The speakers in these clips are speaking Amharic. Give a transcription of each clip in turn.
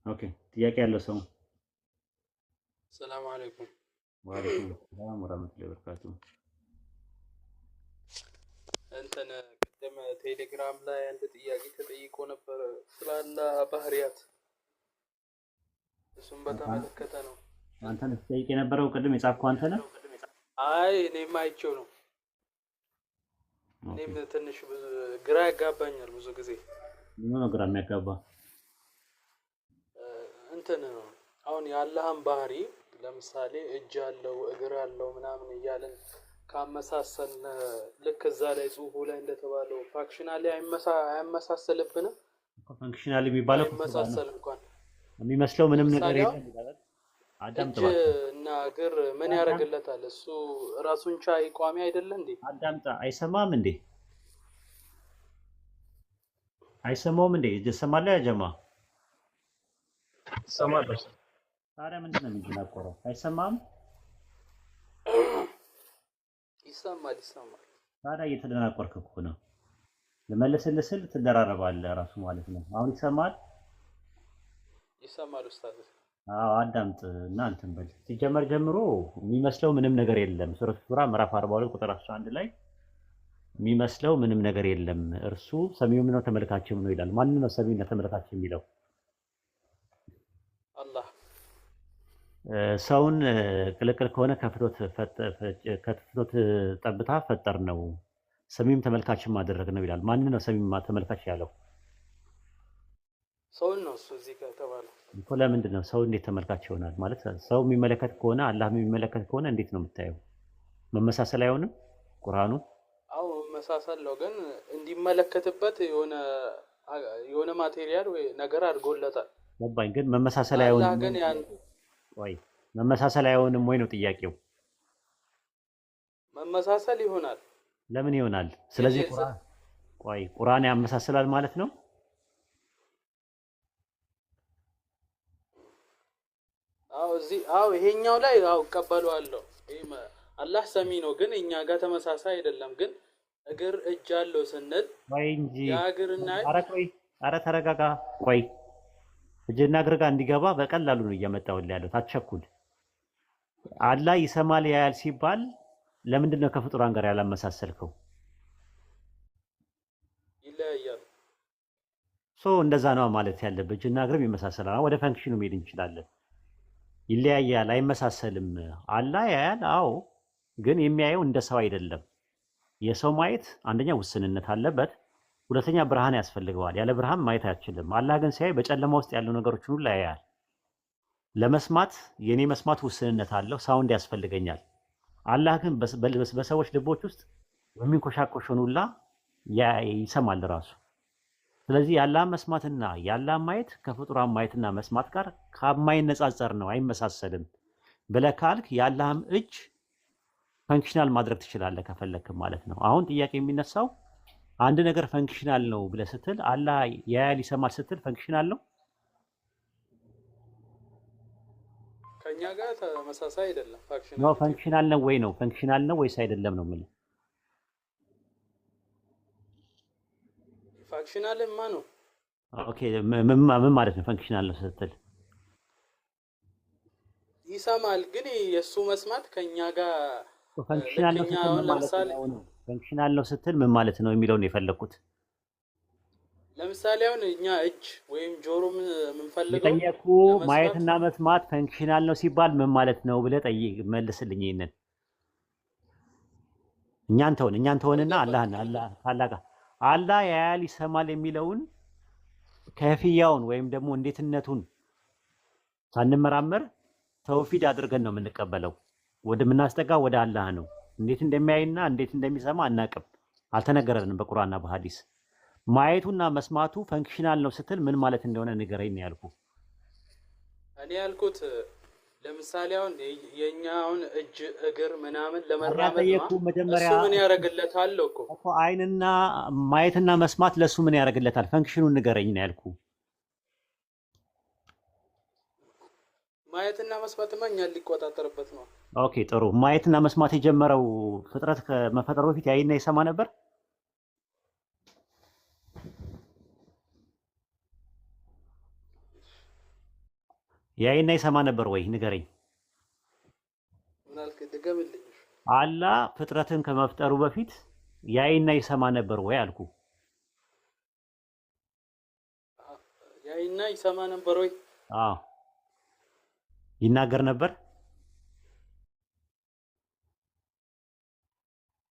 ኦኬ ጥያቄ ያለው ሰው ሰላም አለይኩም። ወአለይኩም ሰላም ወራህመቱላሂ ወበረካቱ። እንትን ቅድም ቴሌግራም ላይ አንድ ጥያቄ ተጠይቆ ነበር ስላላ ባህሪያት፣ እሱም በተመለከተ ነው። አንተ ነህ ጠይቅ የነበረው ቅድም የጻፍከው አንተ ነህ? አይ እኔም አይቼው ነው። ኦኬ እኔም ትንሽ ግራ ያጋባኛል ብዙ ጊዜ። ምን ነው ግራ የሚያጋባ? እንትን አሁን የአላህን ባህሪ ለምሳሌ እጅ አለው እግር አለው ምናምን እያልን ካመሳሰል ልክ እዛ ላይ ጽሁፉ ላይ እንደተባለው ፋክሽናሊ አያመሳሰልብንም? ፈንክሽናል የሚባለው ባይመሳሰል እንኳን የሚመስለው ምንም ነገር ለምሳሌ አሁን የለም ይላል። አዳምጥ እጅ እባክህ እና እግር ምን ያደርግለታል? እሱ ራሱን ቻይ ቋሚ አይደለ እንዴ? አዳምጣ። አይሰማም እንዴ? አይሰማውም እንዴ? እጀሰማለሁ ያ ጀማ። እሰማለሁ። ታዲያ ምንድን ነው የሚደናቆረው? አይሰማም? ይሰማል ይሰማል። ታዲያ እየተደናቆርክ እኮ ነው። ልመልስልህ ስል ትደራረባለህ ራሱ ማለት ነው። አሁን ይሰማል? ይሰማል ኡስታዝ። አዎ አዳምጥ እና እንትን በል። ሲጀመር ጀምሮ የሚመስለው ምንም ነገር የለም። ሱረቱ ሹራ ምዕራፍ 42 ቁጥር 11 ላይ የሚመስለው ምንም ነገር የለም፣ እርሱ ሰሚውም ነው ተመልካችም ነው ይላል። ማን ነው ሰሚውና ተመልካች የሚለው? አላህ ሰውን ቅልቅል ከሆነ ከፍቶት ጠብታ ፈጠር ነው፣ ሰሚም ተመልካችም ማድረግ ነው ይላል። ማን ነው ሰሚም ተመልካች ያለው? ሰውን ነው እሱ እዚህ ጋር ተባለው እኮ ለምንድን ነው ሰው እንዴት ተመልካች ይሆናል? ማለት ሰው የሚመለከት ከሆነ አላህ የሚመለከት ከሆነ እንዴት ነው የምታየው? መመሳሰል አይሆንም ቁርአኑ? አዎ መሳሰል ነው፣ ግን እንዲመለከትበት የሆነ ማቴሪያል ወይ ነገር አድርጎለታል። ገባኝ። ግን መመሳሰል አላህ አይሆንም ግን ያን ወይ? መመሳሰል አይሆንም ወይ ነው ጥያቄው። መመሳሰል ይሆናል። ለምን ይሆናል? ስለዚህ ቁርአን ያመሳስላል ማለት ነው። አዎ ይሄኛው ላይ አዎ እቀበለዋለሁ። አላህ ሰሚ ነው፣ ግን እኛ ጋር ተመሳሳይ አይደለም። ግን እግር እጅ አለው ስንል ወይ እንጂ ያ እግርና ኧረ ቆይ፣ ኧረ ተረጋጋ። ቆይ እጅና እግር ጋር እንዲገባ በቀላሉ ነው እየመጣሁልህ ያለው። አትቸኩል። አላህ ይሰማል ያያል ሲባል ለምንድን ነው ከፍጡራን ጋር ያላመሳሰልከው? ይለያያል። እንደዛ ነው ማለት ያለብህ። እጅና እግርም ይመሳሰላል። ወደ ፈንክሽኑ መሄድ እንችላለን። ይለያያል፣ አይመሳሰልም። አላህ ያያል፣ አዎ፣ ግን የሚያየው እንደ ሰው አይደለም። የሰው ማየት አንደኛ ውስንነት አለበት፣ ሁለተኛ ብርሃን ያስፈልገዋል። ያለ ብርሃን ማየት አይችልም። አላህ ግን ሲያይ በጨለማ ውስጥ ያሉ ነገሮችን ሁሉ ያያል። ለመስማት የኔ መስማት ውስንነት አለው፣ ሳውንድ ያስፈልገኛል። አላህ ግን በሰዎች ልቦች ውስጥ የሚንኮሻኮሽን ሁላ ይሰማል ራሱ። ስለዚህ የአላህን መስማትና የአላህን ማየት ከፍጡራን ማየትና መስማት ጋር ከማይነጻጸር ነው፣ አይመሳሰልም ብለህ ካልክ የአላህም እጅ ፈንክሽናል ማድረግ ትችላለህ ከፈለክ ማለት ነው። አሁን ጥያቄ የሚነሳው አንድ ነገር ፈንክሽናል ነው ብለህ ስትል አላህ ያያል ይሰማል ስትል ፈንክሽናል ነው? ከኛ ጋር ተመሳሳይ አይደለም። ፈንክሽናል ነው ወይ ነው? ፈንክሽናል ነው ወይስ አይደለም ነው የምልህ። ፋክሽናልማ ነው። ኦኬ ምን ማለት ነው ፈንክሽናል ነው ስትል? ይሰማል፣ ግን የእሱ መስማት ከኛ ጋር ፈንክሽናል ነው ስትል ምን ማለት ነው? ፈንክሽናል ነው ስትል ምን ማለት ነው የሚለውን ነው የፈለኩት። ለምሳሌ አሁን እኛ እጅ ወይም ጆሮ የምንፈልገው የጠየቁ ማየትና መስማት ፈንክሽናል ነው ሲባል ምን ማለት ነው ብለህ ጠይቅ፣ መልስልኝ። ይሄንን እኛን ተውንና አላህ ያያል ይሰማል የሚለውን ከፍያውን ወይም ደግሞ እንዴትነቱን ሳንመራመር ተውፊድ አድርገን ነው የምንቀበለው። ወደምናስጠጋው ወደ አላህ ነው። እንዴት እንደሚያይና እንዴት እንደሚሰማ አናቅም፣ አልተነገረንም በቁርአንና በሐዲስ። ማየቱና መስማቱ ፈንክሽናል ነው ስትል ምን ማለት እንደሆነ ንገረኝ ነው ያልኩ። እኔ ያልኩት ለምሳሌ አሁን የኛውን እጅ እግር ምናምን ለመራመድ እሱ ምን ያደርግለታል እኮ አይንና ማየትና መስማት ለሱ ምን ያደርግለታል? ፈንክሽኑን ንገረኝ ነው ያልኩ። ማየትና መስማትማ እኛን ሊቆጣጠርበት ነው። ኦኬ ጥሩ። ማየትና መስማት የጀመረው ፍጥረት ከመፈጠሩ በፊት ያይና ይሰማ ነበር? ያይና ይሰማ ነበር ወይ? ንገረኝ። ምን አልክ? ድገምልኝ። አላህ ፍጥረትን ከመፍጠሩ በፊት ያይና ይሰማ ነበር ወይ አልኩ። ያይና ይሰማ ነበር ወይ? አዎ። ይናገር ነበር?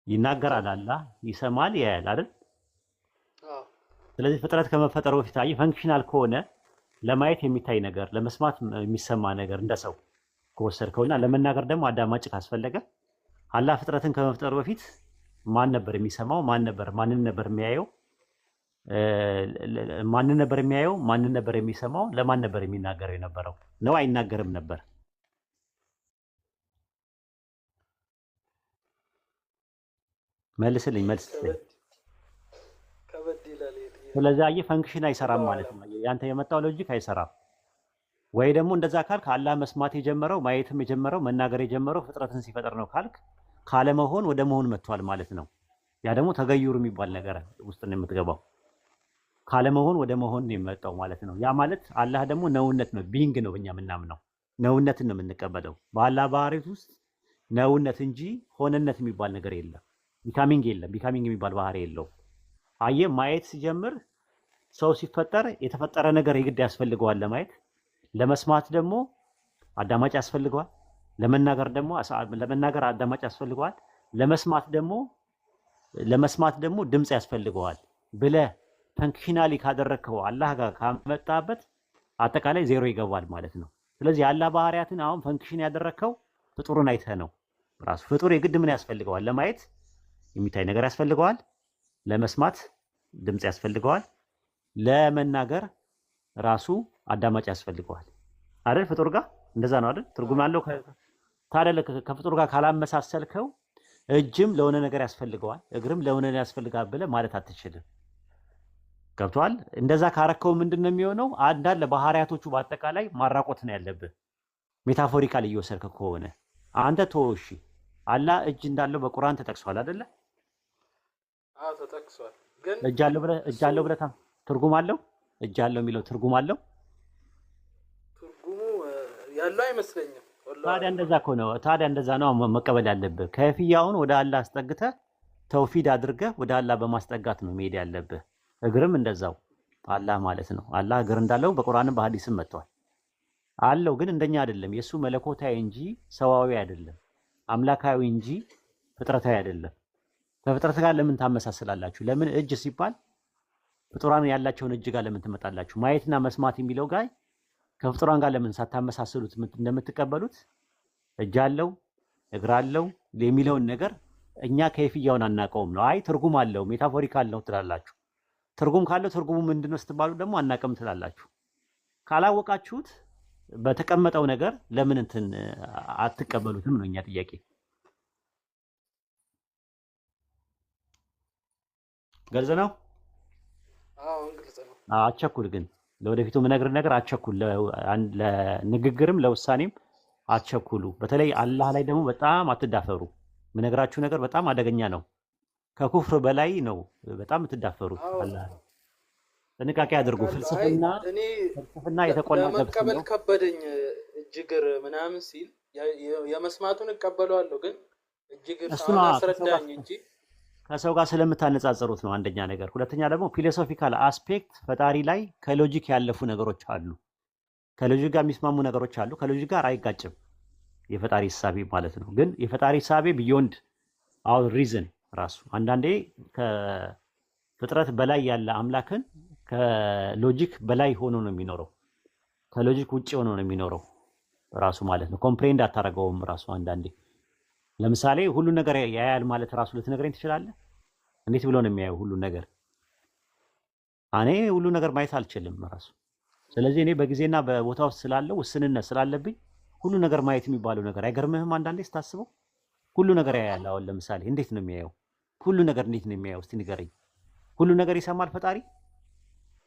ይናገራል። አላህ ይሰማል፣ ያያል አይደል? አዎ። ስለዚህ ፍጥረት ከመፈጠሩ በፊት አይ ፈንክሽናል ከሆነ ለማየት የሚታይ ነገር፣ ለመስማት የሚሰማ ነገር እንደ ሰው ከወሰድከውና ለመናገር ደግሞ አዳማጭ ካስፈለገ አላህ ፍጥረትን ከመፍጠሩ በፊት ማን ነበር የሚሰማው? ማንን ነበር የሚያየው? ማንን ነበር የሚያየው? ማንን ነበር የሚሰማው? ለማን ነበር የሚናገረው የነበረው? ነው አይናገርም ነበር? መልስልኝ፣ መልስልኝ። ከበድ ይላል። ስለዚህ አየህ ፈንክሽን አይሰራም ማለት ነው። ያንተ የመጣው ሎጂክ አይሰራም። ወይ ደግሞ እንደዛ ካልክ አላህ መስማት የጀመረው ማየትም የጀመረው መናገር የጀመረው ፍጥረትን ሲፈጥር ነው ካልክ ካለመሆን ወደ መሆን መጥቷል ማለት ነው። ያ ደግሞ ተገዩር የሚባል ነገር ውስጥ ነው የምትገባው። ካለመሆን ወደ መሆን ነው የመጣው ማለት ነው። ያ ማለት አላህ ደግሞ ነውነት ነው፣ ቢንግ ነው። እኛ የምናምነው ነውነትን ነው የምንቀበለው። በአላህ ባህሪት ውስጥ ነውነት እንጂ ሆነነት የሚባል ነገር የለም። ቢካሚንግ የለም። ቢካሚንግ የሚባል ባህሪ የለውም። አየህ ማየት ሲጀምር ሰው ሲፈጠር የተፈጠረ ነገር የግድ ያስፈልገዋል ለማየት። ለመስማት ደግሞ አዳማጭ ያስፈልገዋል። ለመናገር አዳማጭ ያስፈልገዋል። ለመስማት ደግሞ ድምፅ ያስፈልገዋል ብለህ ፈንክሽናሊ ካደረግከው አላህ ጋር ካመጣበት አጠቃላይ ዜሮ ይገባል ማለት ነው። ስለዚህ የአላህ ባህሪያትን አሁን ፈንክሽን ያደረግከው ፍጡሩን አይተህ ነው። ራሱ ፍጡር የግድ ምን ያስፈልገዋል? ለማየት የሚታይ ነገር ያስፈልገዋል። ለመስማት ድምፅ ያስፈልገዋል። ለመናገር ራሱ አዳማጭ ያስፈልገዋል አይደል? ፍጡር ጋር እንደዛ ነው አይደል? ትርጉም ያለው ታዲያ ከፍጡር ጋር ካላመሳሰልከው እጅም ለሆነ ነገር ያስፈልገዋል፣ እግርም ለሆነ ነገር ያስፈልጋል ብለህ ማለት አትችልም። ገብቷል? እንደዛ ካረከው ምንድነው የሚሆነው? አንዳንድ ባህሪያቶቹ በአጠቃላይ ማራቆት ነው ያለብህ። ሜታፎሪካል እየወሰድክ ከሆነ አንተ ተወሺ አላህ እጅ እንዳለው በቁርአን ተጠቅሷል አይደለ? አዎ ተጠቅሷል። ግን እጅ አለው ብለህ ትርጉም አለው? እጅ አለው የሚለው ትርጉም አለው? ትርጉሙ ያለው አይመስለኝም። ታዲያ እንደዛ ነው መቀበል ያለብህ። ከፊያውን ወደ አላህ አስጠግተህ ተውፊድ አድርገህ ወደ አላህ በማስጠጋት ነው መሄድ ያለብህ። እግርም እንደዛው አላህ ማለት ነው። አላህ እግር እንዳለው በቁርአንም በሐዲስም መጥቷል አለው። ግን እንደኛ አይደለም። የሱ መለኮታዊ እንጂ ሰዋዊ አይደለም። አምላካዊ እንጂ ፍጥረታዊ አይደለም። ከፍጥረት ጋር ለምን ታመሳስላላችሁ? ለምን እጅ ሲባል ፍጡራን ያላቸውን እጅ ጋር ለምን ትመጣላችሁ? ማየትና መስማት የሚለው ጋር ከፍጡራን ጋር ለምን ሳታመሳስሉት እንደምትቀበሉት እጅ አለው እግር አለው የሚለውን ነገር እኛ ከይፍያውን አናውቀውም ነው። አይ ትርጉም አለው ሜታፎሪካል ነው ትላላችሁ። ትርጉም ካለው ትርጉሙ ምንድነው ስትባሉ ደግሞ አናውቅም ትላላችሁ። ካላወቃችሁት በተቀመጠው ነገር ለምን እንትን አትቀበሉትም ነው እኛ ጥያቄ። ግልጽ ነው? አዎ ግልጽ ነው። አትቸኩል ግን ለወደፊቱ የምነግርህ ነገር አትቸኩል። ለንግግርም ለውሳኔም አትቸኩሉ። በተለይ አላህ ላይ ደግሞ በጣም አትዳፈሩ። የምነግራችሁ ነገር በጣም አደገኛ ነው። ከኩፍር በላይ ነው። በጣም የምትዳፈሩት አላህ ላይ ጥንቃቄ አድርጉ። ፍልስፍና የተቆላ ገብስ ነው። ለመቀበል ከበደኝ። እጅግር ምናምን ሲል የመስማቱን እቀበለዋለሁ፣ ግን እጅግር አስረዳኝ እንጂ ከሰው ጋር ስለምታነጻጽሩት ነው አንደኛ ነገር። ሁለተኛ ደግሞ ፊሎሶፊካል አስፔክት ፈጣሪ ላይ ከሎጂክ ያለፉ ነገሮች አሉ። ከሎጂክ ጋር የሚስማሙ ነገሮች አሉ። ከሎጂክ ጋር አይጋጭም የፈጣሪ ሂሳቤ ማለት ነው። ግን የፈጣሪ ሂሳቤ ቢዮንድ አወር ሪዝን ራሱ አንዳንዴ ከፍጥረት በላይ ያለ አምላክን ከሎጂክ በላይ ሆኖ ነው የሚኖረው። ከሎጂክ ውጪ ሆኖ ነው የሚኖረው ራሱ ማለት ነው። ኮምፕሬንድ አታደርገውም ራሱ አንዳንዴ። ለምሳሌ ሁሉ ነገር ያያል ማለት ራሱ ልትነግረኝ ትችላለህ? እንዴት ብሎ ነው የሚያየው ሁሉ ነገር? እኔ ሁሉ ነገር ማየት አልችልም ራሱ። ስለዚህ እኔ በጊዜና በቦታ ውስጥ ስላለው ውስንነት ስላለብኝ ሁሉ ነገር ማየት የሚባለው ነገር አይገርምህም? አንዳንዴ ስታስበው ሁሉ ነገር ያያል። አሁን ለምሳሌ እንዴት ነው የሚያየው? ሁሉ ነገር እንዴት ነው የሚያየው? እስቲ ንገረኝ። ሁሉ ነገር ይሰማል ፈጣሪ?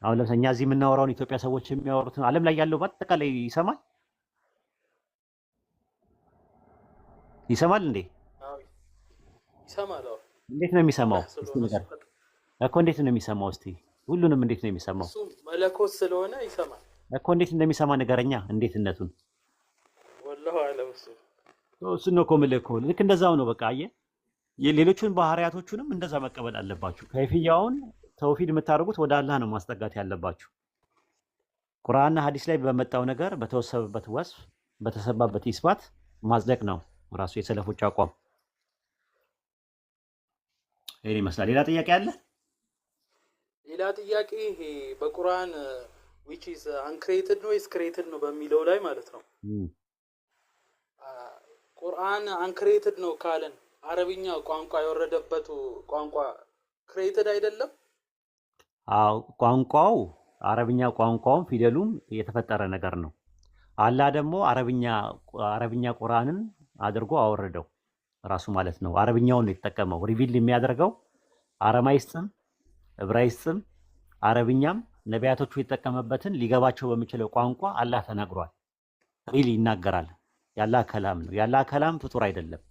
አሁን ለምሳሌ እኛ እዚህ የምናወራውን ኢትዮጵያ ሰዎች የሚያወሩትን ዓለም ላይ ያለው በአጠቃላይ ይሰማል? ይሰማል እንዴ? ይሰማል። እንዴት ነው የሚሰማው? እስቲ ንገር እኮ እንዴት ነው የሚሰማው? እስቲ ሁሉንም እንዴት ነው የሚሰማው? እሱ መለኮት ስለሆነ ይሰማል። እኮ እንዴት እንደሚሰማ ንገረኛ፣ እንዴትነቱን። ወላሁ አለም እሱ እሱን ነው እኮ የምልህ እኮ። ልክ እንደዛው ነው በቃ። አየህ፣ የሌሎቹን ባህሪያቶቹንም እንደዛ መቀበል አለባችሁ። ከይፍያውን ተውሂድ የምታደርጉት ወደ አላህ ነው ማስጠጋት ያለባችሁ። ቁርአንና ሐዲስ ላይ በመጣው ነገር በተወሰበበት ወስፍ በተሰባበት ኢስባት ማጽደቅ ነው ራሱ የሰለፎች አቋም። ይሄን ይመስላል። ሌላ ጥያቄ አለ? ሌላ ጥያቄ ይሄ በቁርአን which is uncreated ነው is created ነው በሚለው ላይ ማለት ነው። ቁርአን uncreated ነው ካለን አረብኛ ቋንቋ የወረደበት ቋንቋ created አይደለም? አዎ ቋንቋው አረብኛ ቋንቋውም ፊደሉም የተፈጠረ ነገር ነው። አላህ ደግሞ አረብኛ ቁርአንን አድርጎ አወረደው ራሱ ማለት ነው። አረብኛውን ነው የተጠቀመው። ሪቪል የሚያደርገው አረማይስጥም ዕብራይስጥም አረብኛም ነቢያቶቹ የተጠቀመበትን ሊገባቸው በሚችለው ቋንቋ አላህ ተናግሯል። ሪል ይናገራል። የአላህ ከላም ነው። የአላህ ከላም ፍጡር አይደለም።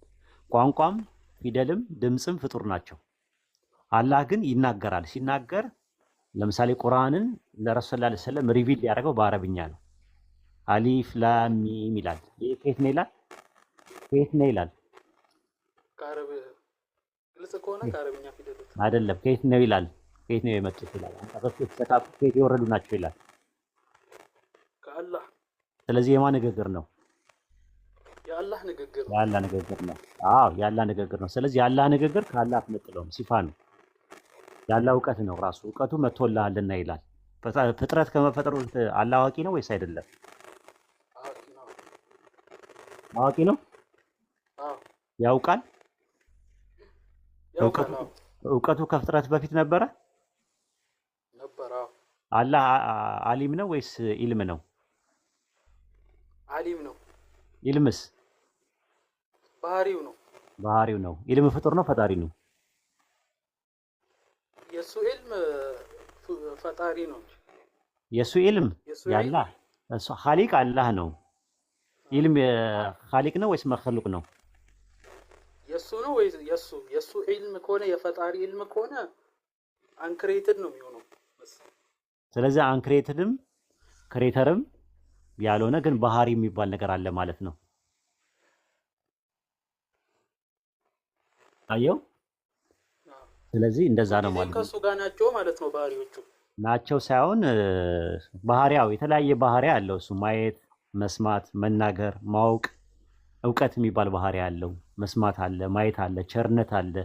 ቋንቋም ፊደልም ድምፅም ፍጡር ናቸው። አላህ ግን ይናገራል። ሲናገር ለምሳሌ ቁርአንን ለረሱል ሰለላሁ ዐለይሂ ወሰለም ሪቪል ያደረገው በአረብኛ ነው። አሊፍ ላም ሚም ይላል። ይሄ ከየት ነው ይላል? ከየት ነው ይላል? ከአረብ ግልጽ ከሆነ ከአረብኛ ፊደሎች አይደለም። ከየት ነው ይላል? ከየት ነው የመጡት ይላል። አንቀጾቹ የተጻፉ ከየት የወረዱ ናቸው ይላል? ከአላህ። ስለዚህ የማን ንግግር ነው? የአላህ ንግግር ነው። የአላህ ንግግር ነው። አዎ የአላህ ንግግር ነው። ስለዚህ የአላህ ንግግር ከአላህ አትነጥለውም፣ ሲፋ ነው። የአላህ እውቀት ነው። ራሱ እውቀቱ መጥቶልሃልና ይላል። ፍጥረት ከመፈጠሩ አላህ አዋቂ ነው ወይስ አይደለም? አዋቂ ነው። ያውቃል። እውቀቱ ከፍጥረት በፊት ነበረ። አላህ አሊም ነው ወይስ ኢልም ነው? አሊም ነው። ኢልምስ ባህሪው ነው። ባህሪው ነው። ኢልም ፍጡር ነው ፈጣሪ ነው? የሱ ኢልም ፈጣሪ ነው። የሱ ኢልም ያላህ እሱ ኻሊቅ አላህ ነው። ኢልም ኻሊቅ ነው ወይስ መخلوቅ ነው? የሱ ነው ወይስ የሱ ኢልም ከሆነ የፈጣሪ ኢልም ከሆነ አንክሬትድ ነው የሚሆነው። ስለዚህ አንክሬትድም ክሬተርም ያልሆነ ግን ባህሪ የሚባል ነገር አለ ማለት ነው። አየው። ስለዚህ እንደዛ ነው ማለት ነው። ከሱ ጋር ናቸው ማለት ነው። ባህሪዎቹ ናቸው ሳይሆን ባህሪያው የተለያየ ባህሪ አለው። እሱ ማየት፣ መስማት፣ መናገር፣ ማወቅ፣ እውቀት የሚባል ባህሪ አለው። መስማት አለ፣ ማየት አለ፣ ቸርነት አለ፣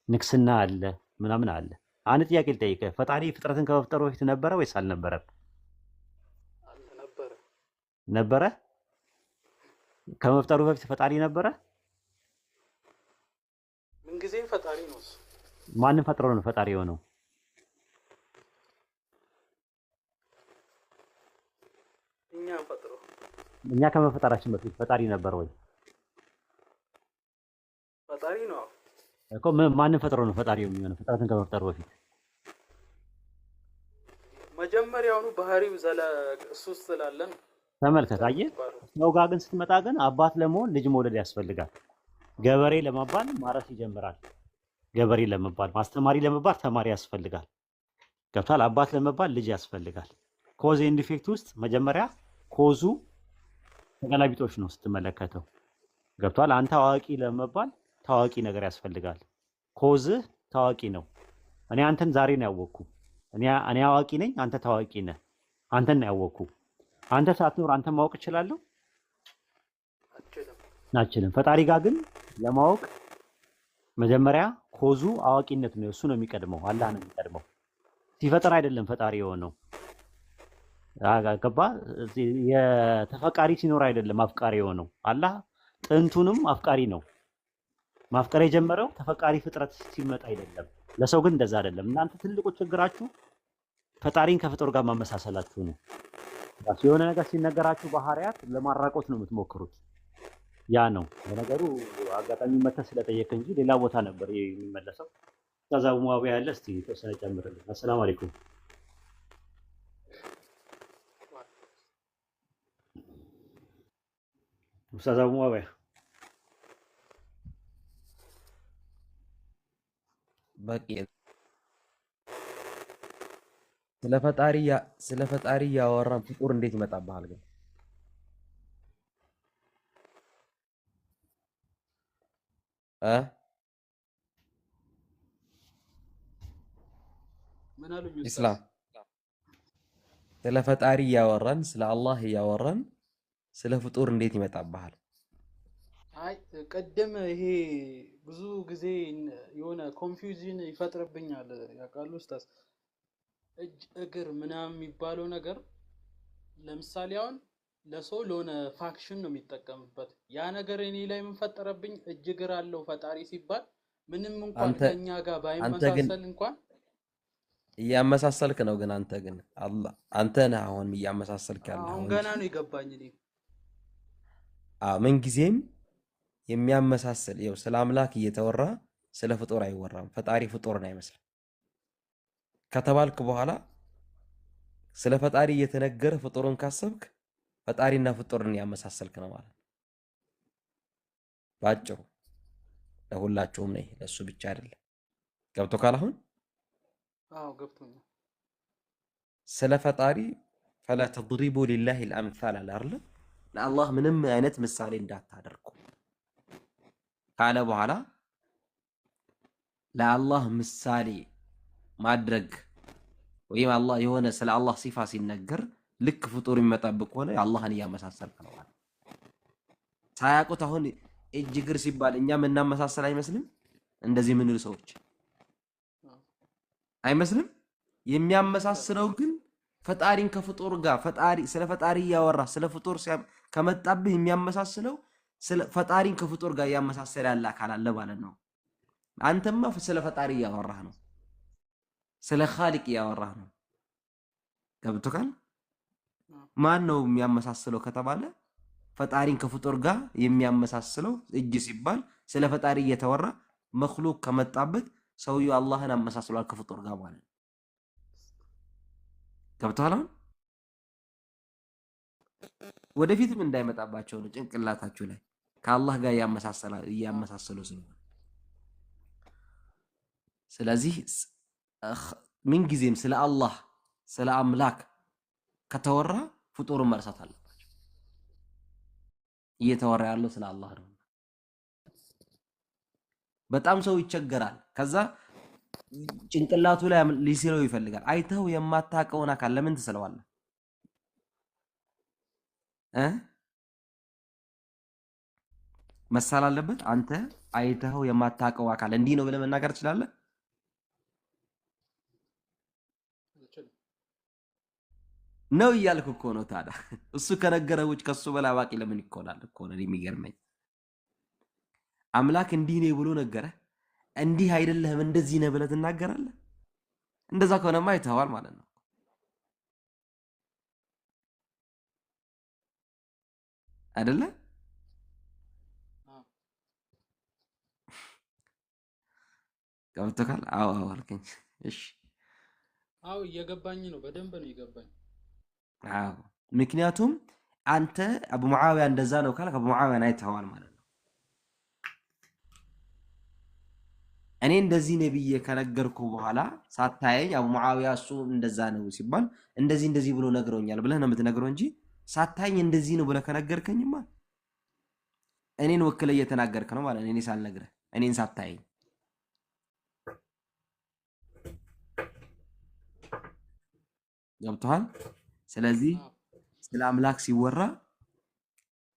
ንክስና አለ፣ ምናምን አለ። አንድ ጥያቄ ልጠይቅህ። ፈጣሪ ፍጥረትን ከመፍጠሩ በፊት ነበረ ወይስ አልነበረም? ነበረ። ከመፍጠሩ በፊት ፈጣሪ ነበረ? ምንጊዜም ፈጣሪ ነው። ማንም ፈጥሮ ነው ፈጣሪ የሆነው? እኛ ከመፈጠራችን በፊት ፈጣሪ ነበር ወይ? ፈጣሪ ነው እኮ። ማንም ፈጥሮ ነው ፈጣሪ የሚሆነው ፍጥረትን ከመፍጠሩ በፊት? መጀመሪያውኑ ባህሪው እሱ ስላለ ነው። ተመልከት። አየህ። ሰው ጋር ግን ስትመጣ ግን አባት ለመሆን ልጅ መውለድ ያስፈልጋል። ገበሬ ለመባል ማረስ ይጀምራል። ገበሬ ለመባል አስተማሪ ለመባል ተማሪ ያስፈልጋል። ገብቷል? አባት ለመባል ልጅ ያስፈልጋል። ኮዝ ኤንድ ኢፌክት ውስጥ መጀመሪያ ኮዙ ተገላቢጦች ነው ስትመለከተው። ገብቷል? አንተ አዋቂ ለመባል ታዋቂ ነገር ያስፈልጋል። ኮዝህ ታዋቂ ነው። እኔ አንተን ዛሬ ነው ያወቅኩ። እኔ አዋቂ ነኝ፣ አንተ ታዋቂ ነህ። አንተን ነው ያወቅኩ። አንተ ሳትኖር አንተ ማወቅ እችላለሁ? አልችልም። ፈጣሪ ጋር ግን ለማወቅ መጀመሪያ ኮዙ አዋቂነት ነው። እሱ ነው የሚቀድመው። አላህ ነው የሚቀድመው። ሲፈጠር አይደለም ፈጣሪ የሆነው። ገባ? የተፈቃሪ ሲኖር አይደለም አፍቃሪ የሆነው። አላህ ጥንቱንም አፍቃሪ ነው። ማፍቀር የጀመረው ተፈቃሪ ፍጥረት ሲመጣ አይደለም። ለሰው ግን እንደዛ አይደለም። እናንተ ትልቁ ችግራችሁ ፈጣሪን ከፍጡር ጋር ማመሳሰላችሁ ነው። የሆነ ነገር ሲነገራችሁ ባህሪያት ለማራቆት ነው የምትሞክሩት። ያ ነው በነገሩ። አጋጣሚ መተህ ስለጠየቅ እንጂ ሌላ ቦታ ነበር የሚመለሰው። ኡስታዝ አቡ ሙአዊያ ያለ እስቲ ተወሰነ ጨምርልን። አሰላሙ አለይኩም። ኡስታዝ አቡ ሙአዊያ በቂ ስለ ፈጣሪ እያወራን ፍጡር እንዴት ይመጣብሃል ግን? እ ምን አሉኝ ኡስታዝ? ኢስላም ስለ ፈጣሪ እያወራን ስለ አላህ እያወራን ስለ ፍጡር እንዴት ይመጣብሃል? አይ ቅድም ይሄ ብዙ ጊዜ የሆነ ኮንፊውዥን ይፈጥርብኛል ያውቃሉ ኡስታዝ። እጅ እግር ምናምን የሚባለው ነገር ለምሳሌ አሁን ለሰው ለሆነ ፋክሽን ነው የሚጠቀምበት። ያ ነገር እኔ ላይ ምን ፈጠረብኝ? እጅ እግር አለው ፈጣሪ ሲባል ምንም እንኳን አንተ ከኛ ጋር አንተ ግን ባይመሳሰል እንኳን እያመሳሰልክ ነው። ግን አንተ ነህ አሁን እያመሳሰልክ ያለኸው አሁን እንጂ ገና ነው የገባኝ እኔ። ምንጊዜም የሚያመሳስል ይኸው ስለ አምላክ እየተወራ ስለ ፍጡር አይወራም። ፈጣሪ ፍጡርን አይመስልም ከተባልክ በኋላ ስለ ፈጣሪ እየተነገረ ፍጡርን ካሰብክ ፈጣሪና ፍጡርን ያመሳሰልክ ነው ማለት ነው። ባጭሩ ለሁላችሁም ነው፣ ለሱ ብቻ አይደለም። ገብቶ ካላሁን አዎ ገብቶኛል። ስለ ፈጣሪ ፈላ ተድሪቡ ሊላሂ ልአምሳል አለ አይደለ? ለአላህ ምንም አይነት ምሳሌ እንዳታደርጉ ካለ በኋላ ለአላህ ምሳሌ ማድረግ ወይም አላህ የሆነ ስለ አላህ ሲፋ ሲነገር ልክ ፍጡር የሚመጣብቅ ከሆነ አላህን እያመሳሰልክ ነው ማለት። ሳያውቁት አሁን እጅ እግር ሲባል እኛ የምናመሳሰል አይመስልም? እንደዚህ የምንል ሰዎች አይመስልም? የሚያመሳስለው ግን ፈጣሪን ከፍጡር ጋር ስለ ፈጣሪ እያወራ ስለ ፍጡር ከመጣብህ የሚያመሳስለው ፈጣሪን ከፍጡር ጋር እያመሳሰለ ያለ አካል አለ ማለት ነው። አንተማ ስለ ፈጣሪ እያወራህ ነው፣ ስለ ኻሊቅ እያወራህ ነው። ገብቶካል? ማን ነው የሚያመሳስለው ከተባለ ፈጣሪን ከፍጡር ጋር የሚያመሳስለው እጅ ሲባል ስለ ፈጣሪ እየተወራ መክሉቅ ከመጣበት ሰውየው አላህን አመሳስሏል ከፍጡር ጋር ማለት ነው። ገብቶሃል? አሁን ወደፊትም እንዳይመጣባቸው ነው ጭንቅላታችሁ ላይ ከአላህ ጋር እያመሳሰሉ ስለሆነ። ስለዚህ ምንጊዜም ስለ አላህ ስለ አምላክ ከተወራ ፍጡርን መርሳት አለባቸው። እየተወራ ያለው ስለ አላህ ነው። በጣም ሰው ይቸገራል። ከዛ ጭንቅላቱ ላይ ሊስለው ይፈልጋል። አይተው የማታውቀውን አካል ለምን ትስለዋለህ? መሳል አለበት። አንተ አይተው የማታውቀው አካል እንዲህ ነው ብለህ መናገር ትችላለህ? ነው እያልክ እኮ ነው። ታዲያ እሱ ከነገረ ውጭ ከሱ በላይ አዋቂ ለምን ይኮናል እኮ ነው የሚገርመኝ። አምላክ እንዲህ ነው ብሎ ነገረ፣ እንዲህ አይደለህም እንደዚህ ነህ ብለህ ትናገራለህ? እንደዛ ከሆነማ አይተኸዋል ማለት ነው አይደለ? ገብቶካል? አዎ አዎ አልከኝ። እሺ አዎ እየገባኝ ነው፣ በደንብ ነው የገባኝ። አዎ ምክንያቱም አንተ አቡ ሙዓዊያ እንደዛ ነው ካልክ አቡ ሙዓዊያን አይተኸዋል ማለት ነው። እኔ እንደዚህ ነብዬ ከነገርኩ በኋላ ሳታየኝ አቡ ሙዓዊያ እሱ እንደዛ ነው ሲባል እንደዚህ እንደዚህ ብሎ ነግሮኛል ብለህ ነው የምትነግረው እንጂ ሳታየኝ እንደዚህ ነው ብለህ ከነገርከኝማ እኔን ወክለህ እየተናገርክ ነው ማለት ነው። እኔ ሳልነግርህ እኔን ሳታየኝ ገብቶሃል? ስለዚህ ስለ አምላክ ሲወራ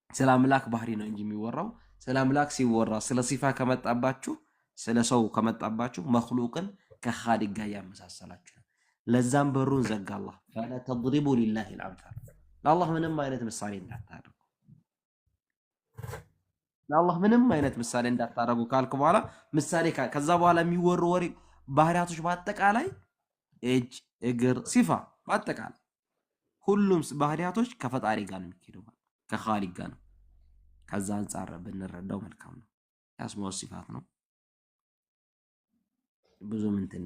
ስለ አምላክ ባህሪ ነው እንጂ የሚወራው ስለ አምላክ ሲወራ ስለ ሲፋ ከመጣባችሁ ስለ ሰው ከመጣባችሁ መክሉቅን ከኻሊቅ ጋር ያመሳሰላችሁ። ለዛም በሩን ዘጋ አላህ። ፈላ ተድሪቡ ሊላሂ አልአምሳል፣ ለአላህ ምንም አይነት ምሳሌ እንዳታደርጉ፣ ለአላህ ምንም አይነት ምሳሌ እንዳታደርጉ ካልክ በኋላ ምሳሌ ከዛ በኋላ የሚወሩ ወሬ ባህሪያቶች በአጠቃላይ እጅ፣ እግር፣ ሲፋ በአጠቃላይ ሁሉም ባህሪያቶች ከፈጣሪ ጋር ነው የሚሄደው፣ ከኻሊቅ ጋር ነው። ከዛ አንጻር ብንረዳው መልካም ነው። ያስማው ሲፋት ነው። ብዙ ምንትን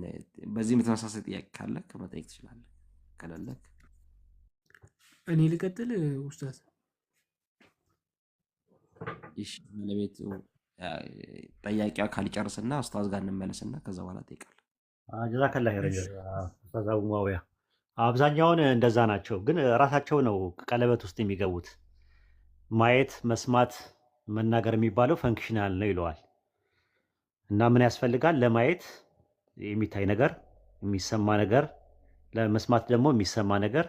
በዚህ ተመሳሳይ ጥያቄ ካለ ከመጠየቅ ትችላለህ። ከሌለክ እኔ ልቀጥል ኡስታዝ። እሺ ባለቤቱ ጠያቂዋ ካልጨርስና ኡስታዝ ጋር እንመለስና ከዛ በኋላ ጠይቃለሁ። ጀዛከላህ ኸይር ኡስታዝ አቡ ሙዓዊያ። አብዛኛውን እንደዛ ናቸው፣ ግን ራሳቸው ነው ቀለበት ውስጥ የሚገቡት። ማየት፣ መስማት፣ መናገር የሚባለው ፈንክሽናል ነው ይለዋል። እና ምን ያስፈልጋል? ለማየት የሚታይ ነገር፣ የሚሰማ ነገር፣ ለመስማት ደግሞ የሚሰማ ነገር፣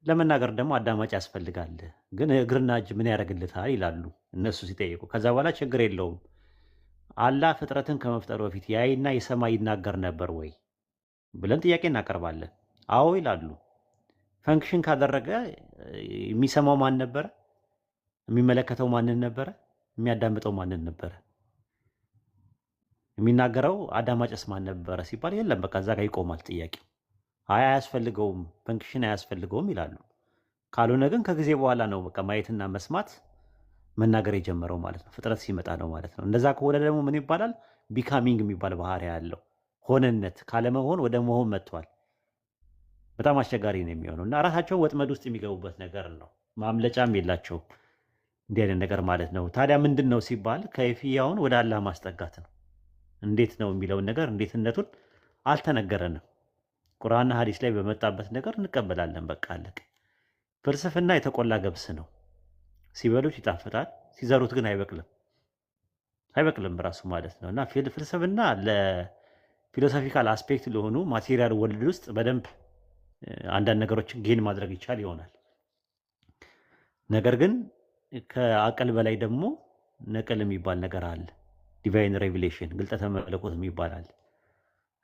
ለመናገር ደግሞ አዳማጭ ያስፈልጋል። ግን እግርና እጅ ምን ያደርግልታል ይላሉ እነሱ ሲጠይቁ። ከዛ በኋላ ችግር የለውም አላህ ፍጥረትን ከመፍጠሩ በፊት ያይና ይሰማ ይናገር ነበር ወይ ብለን ጥያቄ እናቀርባለን። አዎ ይላሉ። ፈንክሽን ካደረገ የሚሰማው ማን ነበረ? የሚመለከተው ማንን ነበረ? የሚያዳምጠው ማንን ነበረ? የሚናገረው አዳማጭስ ማን ነበረ ሲባል የለም፣ በቃ እዛ ጋር ይቆማል ጥያቄው። አይ አያስፈልገውም፣ ፈንክሽን አያስፈልገውም ይላሉ። ካልሆነ ግን ከጊዜ በኋላ ነው በቃ ማየትና መስማት መናገር የጀመረው ማለት ነው። ፍጥረት ሲመጣ ነው ማለት ነው። እንደዛ ከሆነ ደግሞ ምን ይባላል? ቢካሚንግ የሚባል ባህሪ ያለው ሆነነት፣ ካለመሆን ወደ መሆን መጥቷል። በጣም አስቸጋሪ ነው የሚሆነው እና ራሳቸው ወጥመድ ውስጥ የሚገቡበት ነገር ነው። ማምለጫም የላቸውም እንዲህ አይነት ነገር ማለት ነው። ታዲያ ምንድን ነው ሲባል ከይፍያውን ወደ አላህ ማስጠጋት ነው። እንዴት ነው የሚለውን ነገር እንዴትነቱን አልተነገረንም። ቁርአንና ሐዲስ ላይ በመጣበት ነገር እንቀበላለን። በቃ አለቅ። ፍልስፍና የተቆላ ገብስ ነው። ሲበሉት ይጣፍጣል፣ ሲዘሩት ግን አይበቅልም ራሱ ማለት ነው። እና ፍልስፍና ለፊሎሶፊካል አስፔክት ለሆኑ ማቴሪያል ወርልድ ውስጥ በደንብ አንዳንድ ነገሮችን ጌን ማድረግ ይቻል ይሆናል። ነገር ግን ከአቅል በላይ ደግሞ ነቅል የሚባል ነገር አለ። ዲቫይን ሬቪሌሽን፣ ግልጠተ መለኮት የሚባል አለ።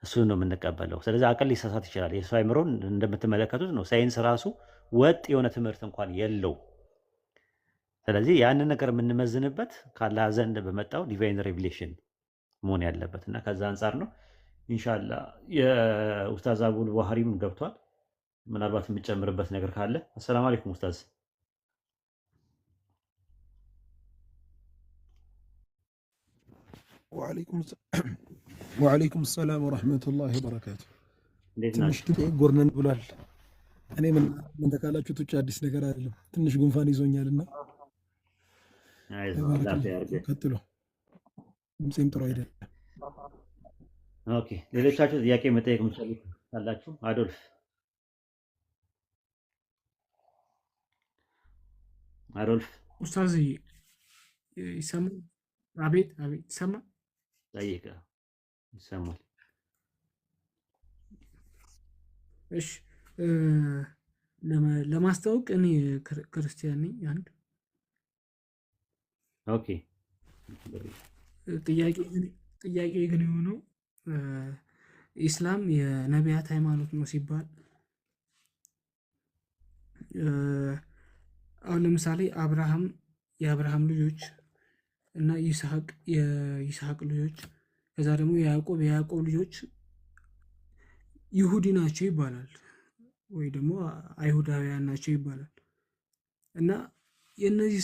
እሱን ነው የምንቀበለው። ስለዚህ አቅል ሊሳሳት ይችላል። የሰው አይምሮን እንደምትመለከቱት ነው። ሳይንስ ራሱ ወጥ የሆነ ትምህርት እንኳን የለው። ስለዚህ ያንን ነገር የምንመዝንበት ከአላህ ዘንድ በመጣው ዲቫይን ሬቪሌሽን መሆን ያለበት እና ከዛ አንጻር ነው። ኢንሻላህ የኡስታዝ አቡል ባህሪም ገብቷል። ምናልባት የምጨምርበት ነገር ካለ። አሰላሙ አለይኩም ኡስታዝ። ወዓለይኩም ሰላም ወረሕመቱላሂ ወበረካቱ። እንዴት ትንሽ ናችሁ? ድምፄ ጎርነን ብሏል። እኔ ምን ተካላችሁት ውጭ አዲስ ነገር አይደለም። ትንሽ ጉንፋን ይዞኛልና አይዞህ አላህ ያርግህ። ቀጥሎ ድምፄም ጥሩ አይደለም። ኦኬ፣ ሌሎቻችሁ ጥያቄ መጠየቅ የምትፈልጉ ካላችሁ አዶልፍ ኡስታዝ ይሰማል? አቤት አቤት፣ ይሰማል? ጠይቀ ይሰማል። እሺ ለማስታወቅ እኔ ክርስቲያን ነኝ። አንድ ኦኬ፣ ጥያቄ ግን የሆነው ኢስላም የነቢያት ሃይማኖት ነው ሲባል አሁን ለምሳሌ የአብርሃም ልጆች እና የይስሐቅ ልጆች ከዛ ደግሞ የያዕቆብ ልጆች ይሁዲ ናቸው ይባላል፣ ወይ ደግሞ አይሁዳውያን ናቸው ይባላል። እና የእነዚህ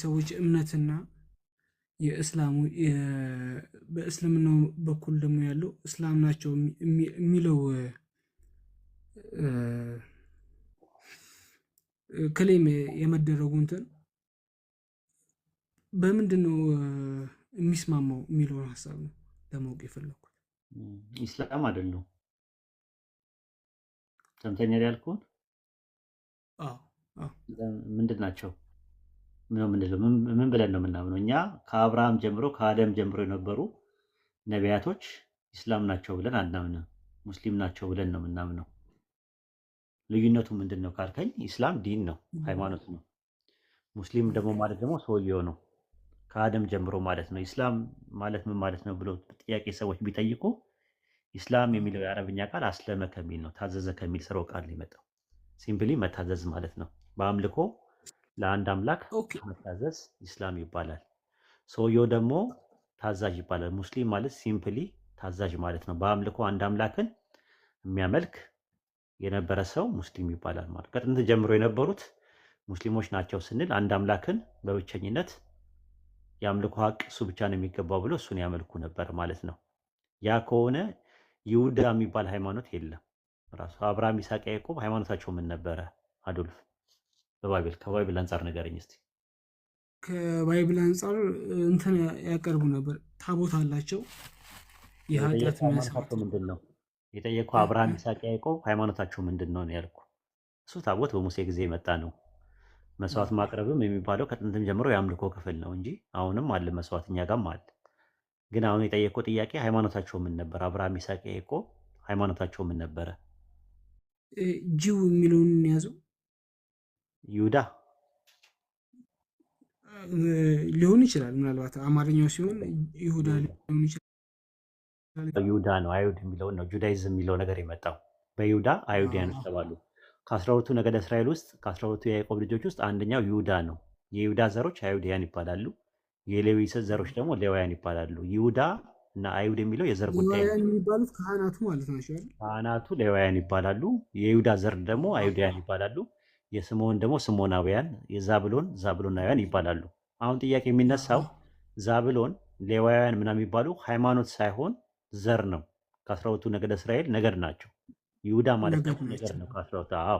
ሰዎች እምነትና የእስላሙ በእስልምናው በኩል ደግሞ ያለው እስላም ናቸው የሚለው ክሌም የመደረጉ እንትን በምንድን ነው የሚስማማው የሚለውን ሀሳብ ነው ለማወቅ የፈለኩት። ኢስላም አይደለም ሰምተኛል ያልኩህን? ምንድን ናቸው? ምን ብለን ነው የምናምነው? እኛ ከአብርሃም ጀምሮ ከአደም ጀምሮ የነበሩ ነቢያቶች ኢስላም ናቸው ብለን አናምንም። ሙስሊም ናቸው ብለን ነው የምናምነው። ልዩነቱ ምንድን ነው ካልከኝ፣ ኢስላም ዲን ነው፣ ሃይማኖት ነው። ሙስሊም ደግሞ ማለት ደግሞ ሰውየው ነው፣ ከአደም ጀምሮ ማለት ነው። ኢስላም ማለት ምን ማለት ነው ብሎ ጥያቄ ሰዎች ቢጠይቁ ኢስላም የሚለው የአረብኛ ቃል አስለመ ከሚል ነው፣ ታዘዘ ከሚል ስርወ ቃል ሊመጣው። ሲምፕሊ መታዘዝ ማለት ነው። በአምልኮ ለአንድ አምላክ መታዘዝ ኢስላም ይባላል። ሰውየው ደግሞ ታዛዥ ይባላል። ሙስሊም ማለት ሲምፕሊ ታዛዥ ማለት ነው። በአምልኮ አንድ አምላክን የሚያመልክ የነበረ ሰው ሙስሊም ይባላል ማለት። ከጥንት ጀምሮ የነበሩት ሙስሊሞች ናቸው ስንል አንድ አምላክን በብቸኝነት የአምልኮ ሀቅ እሱ ብቻ ነው የሚገባው ብሎ እሱን ያመልኩ ነበር ማለት ነው። ያ ከሆነ ይሁዳ የሚባል ሃይማኖት የለም። ራሱ አብርሃም፣ ይስሐቅ፣ ያዕቆብ ሃይማኖታቸው ምን ነበረ? አዶልፍ ከባይብል አንጻር ንገረኝ እስቲ። ከባይብል አንጻር እንትን ያቀርቡ ነበር። ታቦት አላቸው። የኃጢአት ሃይማኖታቸው ምንድን ነው? የጠየቅኩህ አብርሃም፣ ይስሐቅ፣ ያዕቆብ ሃይማኖታቸው ምንድን ነው ነው ያልኩህ። እሱ ታቦት በሙሴ ጊዜ የመጣ ነው። መስዋዕት ማቅረብም የሚባለው ከጥንትም ጀምሮ የአምልኮ ክፍል ነው እንጂ አሁንም አለ መስዋዕት፣ እኛ ጋርም አለ። ግን አሁን የጠየቀው ጥያቄ ሃይማኖታቸው ምን ነበር? አብርሃም፣ ይስሐቅ፣ ያዕቆብ ሃይማኖታቸው ምን ነበረ? ጅው የሚለውን ያዘው ይሁዳ ሊሆን ይችላል። ምናልባት አማርኛው ሲሆን ይሁዳ ሊሆን ይችላል። ይሁዳ ነው። አይሁድ የሚለውን ነው ጁዳይዝም የሚለው ነገር የመጣው በይሁዳ አይሁዳውያን ተባሉ። ከ12ቱ ነገደ እስራኤል ውስጥ ከ12ቱ የያዕቆብ ልጆች ውስጥ አንደኛው ይሁዳ ነው። የይሁዳ ዘሮች አይሁዳውያን ይባላሉ። የሌዊ ዘሮች ደግሞ ሌዋውያን ይባላሉ። ይሁዳ እና አይሁድ የሚለው የዘር ጉዳይ ነው። ሌዋውያን የሚባሉት ካህናቱ ማለት ናቸው አይደል? ካህናቱ ሌዋውያን ይባላሉ። የይሁዳ ዘር ደግሞ አይሁዳውያን ይባላሉ። የስምዖን ደግሞ ስምዖናውያን፣ የዛብሎን ዛብሎናውያን ይባላሉ። አሁን ጥያቄ የሚነሳው ዛብሎን፣ ሌዋውያን ምናምን የሚባሉ ሃይማኖት ሳይሆን ዘር ነው። ከ12ቱ ነገደ እስራኤል ነገድ ናቸው። ይሁዳ ማለት ደግሞ ነገድ ነው ከ12ቱ። አዎ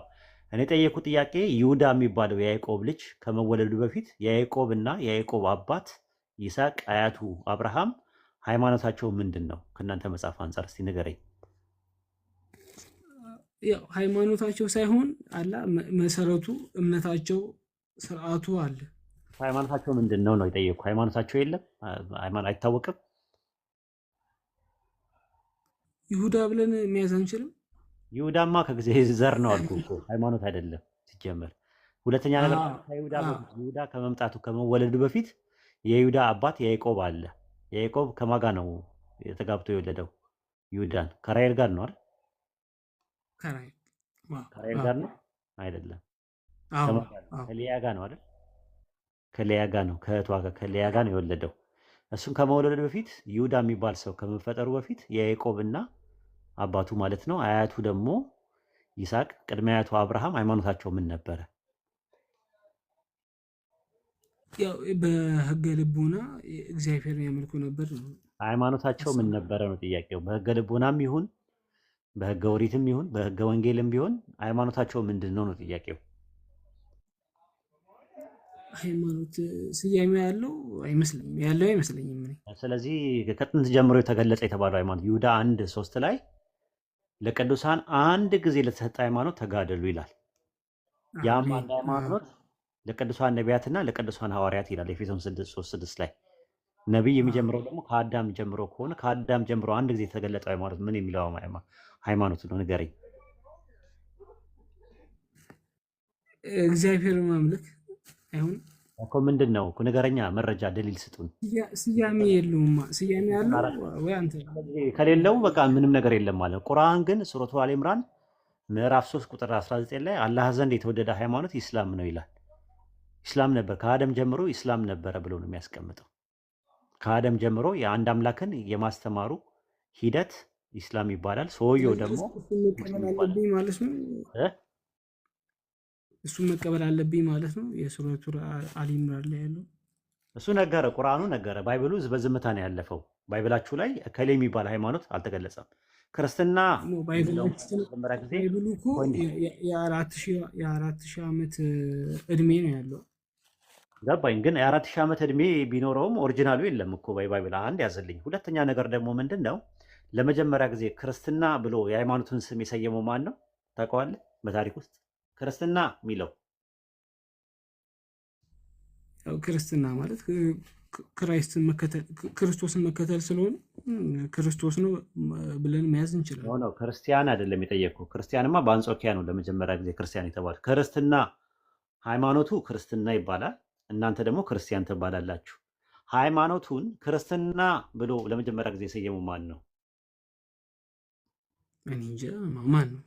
እኔ ጠየቁ ጥያቄ ይሁዳ የሚባለው የያዕቆብ ልጅ ከመወለዱ በፊት የያዕቆብ እና የያዕቆብ አባት ይስሐቅ አያቱ አብርሃም ሃይማኖታቸው ምንድን ነው? ከእናንተ መጽሐፍ አንጻር እስቲ ንገረኝ። ያው ሃይማኖታቸው ሳይሆን አላ መሰረቱ እምነታቸው ስርዓቱ አለ። ሃይማኖታቸው ምንድን ነው ነው የጠየቁ። ሃይማኖታቸው የለም፣ አይታወቅም። ይሁዳ ብለን መያዝ አንችልም። ይሁዳማ ከጊዜ ዘር ነው አልኩ እኮ ሃይማኖት አይደለም ሲጀመር። ሁለተኛ ነገር ከይሁዳ በፊት ይሁዳ ከመምጣቱ ከመወለዱ በፊት የይሁዳ አባት ያዕቆብ አለ። ያዕቆብ ከማጋ ነው የተጋብቶ የወለደው? ይሁዳን ከራሔል ጋር ነው አይደል? ከራሔል ጋር ነው አይደለም? ከሊያ ጋር ነው አይደል? ከሊያ ጋር ነው፣ ከእህቷ ጋር ከሊያ ጋር ነው የወለደው። እሱም ከመወለዱ በፊት ይሁዳ የሚባል ሰው ከመፈጠሩ በፊት የያዕቆብና አባቱ ማለት ነው አያቱ ደግሞ ይስሐቅ ቅድመ አያቱ አብርሃም ሃይማኖታቸው ምን ነበረ? ያው በሕገ ልቦና እግዚአብሔርን ያመልኩ ነበር ነው። ሃይማኖታቸው ምን ነበረ ነው ጥያቄው። በሕገ ልቦናም ይሁን በሕገ ኦሪትም ይሁን በሕገ ወንጌልም ቢሆን ሃይማኖታቸው ምንድን ነው ነው ጥያቄው። ሃይማኖት ስያሜ ያለው አይመስለኝም። ስለዚህ ከጥንት ጀምሮ የተገለጸ የተባለው ሃይማኖት ይሁዳ 1:3 ላይ ለቅዱሳን አንድ ጊዜ ለተሰጠ ሃይማኖት ተጋደሉ ይላል። ያም አንድ ሃይማኖት ለቅዱሳን ነቢያትና ለቅዱሳን ሐዋርያት ይላል ኤፌሶን 3:6 ላይ። ነቢይ የሚጀምረው ደግሞ ከአዳም ጀምሮ ከሆነ ከአዳም ጀምሮ አንድ ጊዜ የተገለጠው ሃይማኖት ምን የሚለው ሃይማኖት ነው? ንገረኝ። እግዚአብሔር ማምለክ አይሁን እኮ ምንድን ነው ንገረኛ፣ መረጃ ደሊል ስጡን። ስያሜ የለውም። ስያሜ ያለው ወይ አንተ ከሌለው በቃ ምንም ነገር የለም ማለት ነው። ቁርአን ግን ሱረቱ አል ኢምራን ምዕራፍ 3 ቁጥር 19 ላይ አላህ ዘንድ የተወደደ ሃይማኖት ኢስላም ነው ይላል። ኢስላም ነበር ከአደም ጀምሮ ኢስላም ነበረ ብሎ ነው የሚያስቀምጠው። ከአደም ጀምሮ የአንድ አምላክን የማስተማሩ ሂደት ኢስላም ይባላል። ሰውየው ደግሞ እሱን መቀበል አለብኝ ማለት ነው። የሱረቱ አል ኢምራን ላይ ያለው እሱ ነገረ፣ ቁርአኑ ነገረ። ባይብሉ በዝምታ ነው ያለፈው። ባይብላችሁ ላይ እከሌ የሚባል ሃይማኖት አልተገለጸም። ክርስትና ባይብሉ እኮ የ4000 ዓመት እድሜ ነው ያለው። ገባኝ። ግን የ4000 ዓመት እድሜ ቢኖረውም ኦሪጂናሉ የለም እኮ ባይብል። አንድ ያዘልኝ። ሁለተኛ ነገር ደግሞ ምንድን ነው ለመጀመሪያ ጊዜ ክርስትና ብሎ የሃይማኖቱን ስም የሰየመው ማን ነው ታውቀዋለህ? በታሪክ ውስጥ ክርስትና የሚለው ክርስትና ማለት ክርስቶስን መከተል ስለሆነ ክርስቶስ ነው ብለን መያዝ እንችላለን። ነው ክርስቲያን አይደለም የጠየቅኩህ። ክርስቲያንማ በአንጾኪያ ነው ለመጀመሪያ ጊዜ ክርስቲያን የተባለ። ክርስትና ሃይማኖቱ ክርስትና ይባላል። እናንተ ደግሞ ክርስቲያን ትባላላችሁ። ሃይማኖቱን ክርስትና ብሎ ለመጀመሪያ ጊዜ የሰየመው ማን ነው? እኔ እንጃ ማን ነው?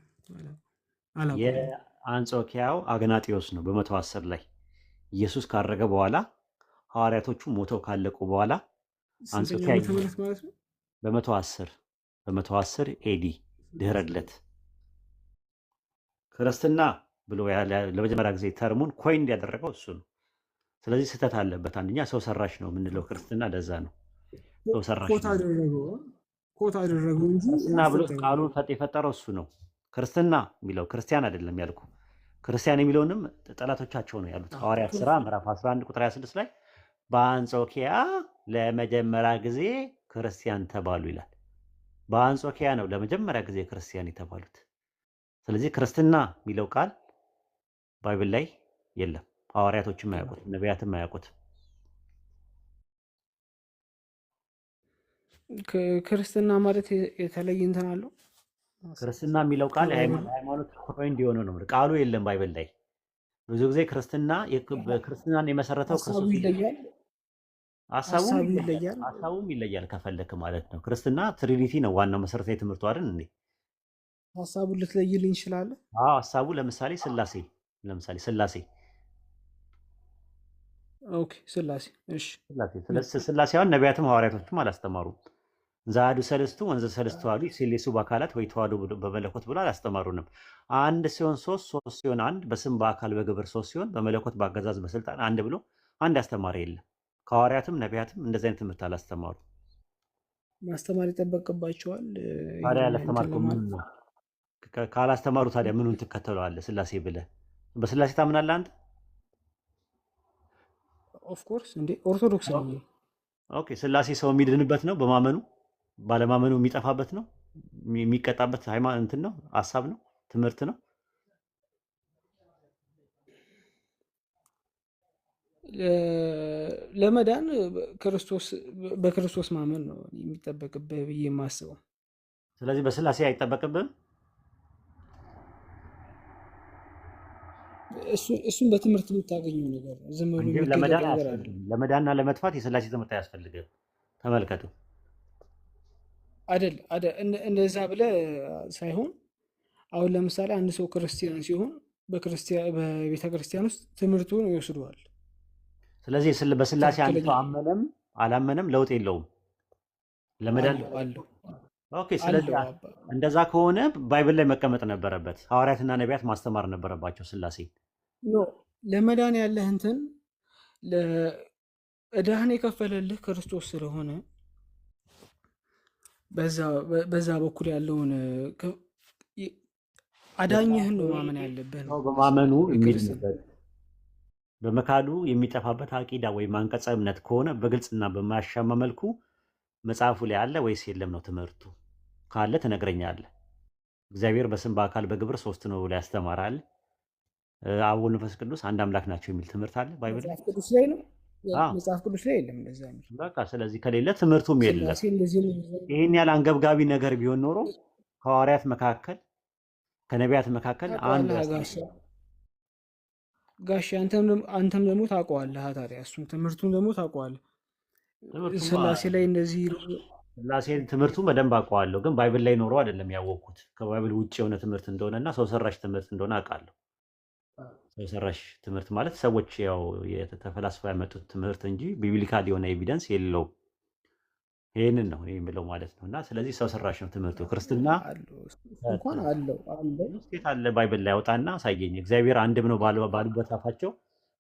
የአንጾኪያው አግናጢዮስ ነው። በ110 ላይ ኢየሱስ ካረገ በኋላ ሐዋርያቶቹ ሞተው ካለቁ በኋላ አንጾኪያ በ110 ኤዲ ድህረ ልደት ክርስትና ብሎ ለመጀመሪያ ጊዜ ተርሙን ኮይን ያደረገው እሱ ነው። ስለዚህ ስህተት አለበት። አንደኛ ሰው ሰራሽ ነው የምንለው ክርስትና፣ ለዛ ነው ሰው ሰራሽ ኮት አደረገው እንጂ ክርስትና ብሎ ቃሉን የፈጠረው እሱ ነው። ክርስትና የሚለው ክርስቲያን አይደለም ያልኩ። ክርስቲያን የሚለውንም ጠላቶቻቸው ነው ያሉት። ሐዋርያት ሥራ ምዕራፍ 11 ቁጥር 26 ላይ በአንጾኪያ ለመጀመሪያ ጊዜ ክርስቲያን ተባሉ ይላል። በአንጾኪያ ነው ለመጀመሪያ ጊዜ ክርስቲያን የተባሉት። ስለዚህ ክርስትና የሚለው ቃል ባይብል ላይ የለም። ሐዋርያቶችም አያውቁት፣ ነቢያትም አያውቁት። ክርስትና ማለት የተለየ እንትን አለው። ክርስትና የሚለው ቃል ከባይብል ሃይማኖት ኮይንድ የሆነ ነው። ቃሉ የለም ባይብል ላይ። ብዙ ጊዜ ክርስትናን የመሰረተው ሀሳቡ ክርስቶስ ይለያል። ሀሳቡም ሀሳቡ ይለያል ይለያል። ሀሳቡም ይለያል ከፈለክ ማለት ነው። ክርስትና ትሪኒቲ ነው ዋናው መሰረታዊ ትምህርቱ አይደል እንዴ? ሀሳቡን ልትለይልኝ ይችላለህ? አዎ ሀሳቡ ለምሳሌ ስላሴ ኦኬ ስላሴ። እሺ ስላሴ አሁን ነቢያትም ሐዋርያቶችም አላስተማሩም። ዛዱ ሰለስቱ ወንዘ ሰለስቱ አሐዱ ይሴሌሱ በአካላት ወይ ተዋሕዶ በመለኮት ብሎ አላስተማሩንም። አንድ ሲሆን ሶስት፣ ሶስት ሲሆን አንድ፣ በስም በአካል በግብር ሶስት ሲሆን በመለኮት በአገዛዝ በስልጣን አንድ ብሎ አንድ አስተማሪ የለም። ከሐዋርያትም ነቢያትም እንደዚህ አይነት ትምህርት አላስተማሩ። ማስተማር ይጠበቅባቸዋል። ታዲያ ይሄን እንትን ያላስተማርከው ምን ለማለት ነው? ካላስተማሩ ታዲያ ምኑን ትከተለዋለህ? ስላሴ ብለህ በስላሴ ታምናለህ አንተ? ኦፍኮርስ እንዴ ኦርቶዶክስ ነው። ኦኬ ስላሴ ሰው የሚድንበት ነው በማመኑ፣ ባለማመኑ የሚጠፋበት ነው፣ የሚቀጣበት ሃይማኖት እንትን ነው፣ ሀሳብ ነው፣ ትምህርት ነው። ለመዳን በክርስቶስ ማመን ነው የሚጠበቅብህ ብዬ የማስበው። ስለዚህ በስላሴ አይጠበቅብህም። እሱም በትምህርት የምታገኘው ነገር ነው። ዝም ብሎ እንጂ የሚገለጥ ለመዳን ነገር አለ። አያስፈልግም። ለመዳንና ለመጥፋት የስላሴ ትምህርት አያስፈልግም። ተመልከቱ። እንደዛ ብለህ ሳይሆን አሁን ለምሳሌ አንድ ሰው ክርስቲያን ሲሆን በቤተ ክርስቲያን ውስጥ ትምህርቱን ይወስደዋል። ስለዚህ በስላሴ አንድ ትክክለኛ ሰው አመነም አላመነም ለውጥ የለውም ለመዳን። አለው ኦኬ ስለዚህ አባ እንደዛ ከሆነ ባይብል ላይ መቀመጥ ነበረበት። ሐዋርያትና ነቢያት ማስተማር ነበረባቸው ስላሴ። ኖ ለመዳን ያለህ እንትን ዕዳህን የከፈለልህ ክርስቶስ ስለሆነ በዛ በኩል ያለውን አዳኝህን ነው ማመን ያለብህ ነው። ሰው በማመኑ የክርስትና የሚድንበት በመካዱ የሚጠፋበት አቂዳ ወይም አንቀጸ እምነት ከሆነ በግልጽና በማያሻማ መልኩ መጽሐፉ ላይ አለ ወይስ የለም ነው ትምህርቱ። ካለ ትነግረኛለህ። እግዚአብሔር በስም በአካል በግብር ሶስት ነው ብሎ ያስተማራል። አብ ወልድ መንፈስ ቅዱስ አንድ አምላክ ናቸው የሚል ትምህርት አለ ባይብል ላይ። መጽሐፍ ቅዱስ ላይ ነው። አዎ መጽሐፍ ቅዱስ ላይ የለም እንደዛ የሚል በቃ ስለዚህ ከሌለ ትምህርቱም የለም። ስላሴ እንደዚህ ነው። ይህን ያህል አንገብጋቢ ነገር ቢሆን ኖሮ ከሐዋርያት መካከል ከነቢያት መካከል አንዱ ታውቀዋለህ ጋሽ አንተም ደግሞ ታውቀዋለህ። ታዲያ እሱም ትምህርቱን ደግሞ ታውቀዋለህ። ትምህርቱማ ስላሴ ላይ እንደዚህ ስላሴ ትምህርቱን በደንብ አውቀዋለሁ፣ ግን ባይብል ላይ ኖሮ አይደለም ያወቅኩት። ከባይብል ውጭ የሆነ ትምህርት እንደሆነና ሰው ሰራሽ ትምህርት እንደሆነ አውቃለሁ። ሰው ሰራሽ ትምህርት ማለት ሰዎች ያው ተፈላስፈው ያመጡት ትምህርት እንጂ ቢብሊካል የሆነ ኤቪደንስ የለውም። ይህንን ነው እኔ የምለው ማለት ነው። እና ስለዚህ ሰው ሰራሽ ነው ትምህርቱ። ክርስትና እንኳን አለው ስቴት አለ ባይብል ላይ ያውጣና አሳየኝ። እግዚአብሔር አንድም ነው ባሉበት አፋቸው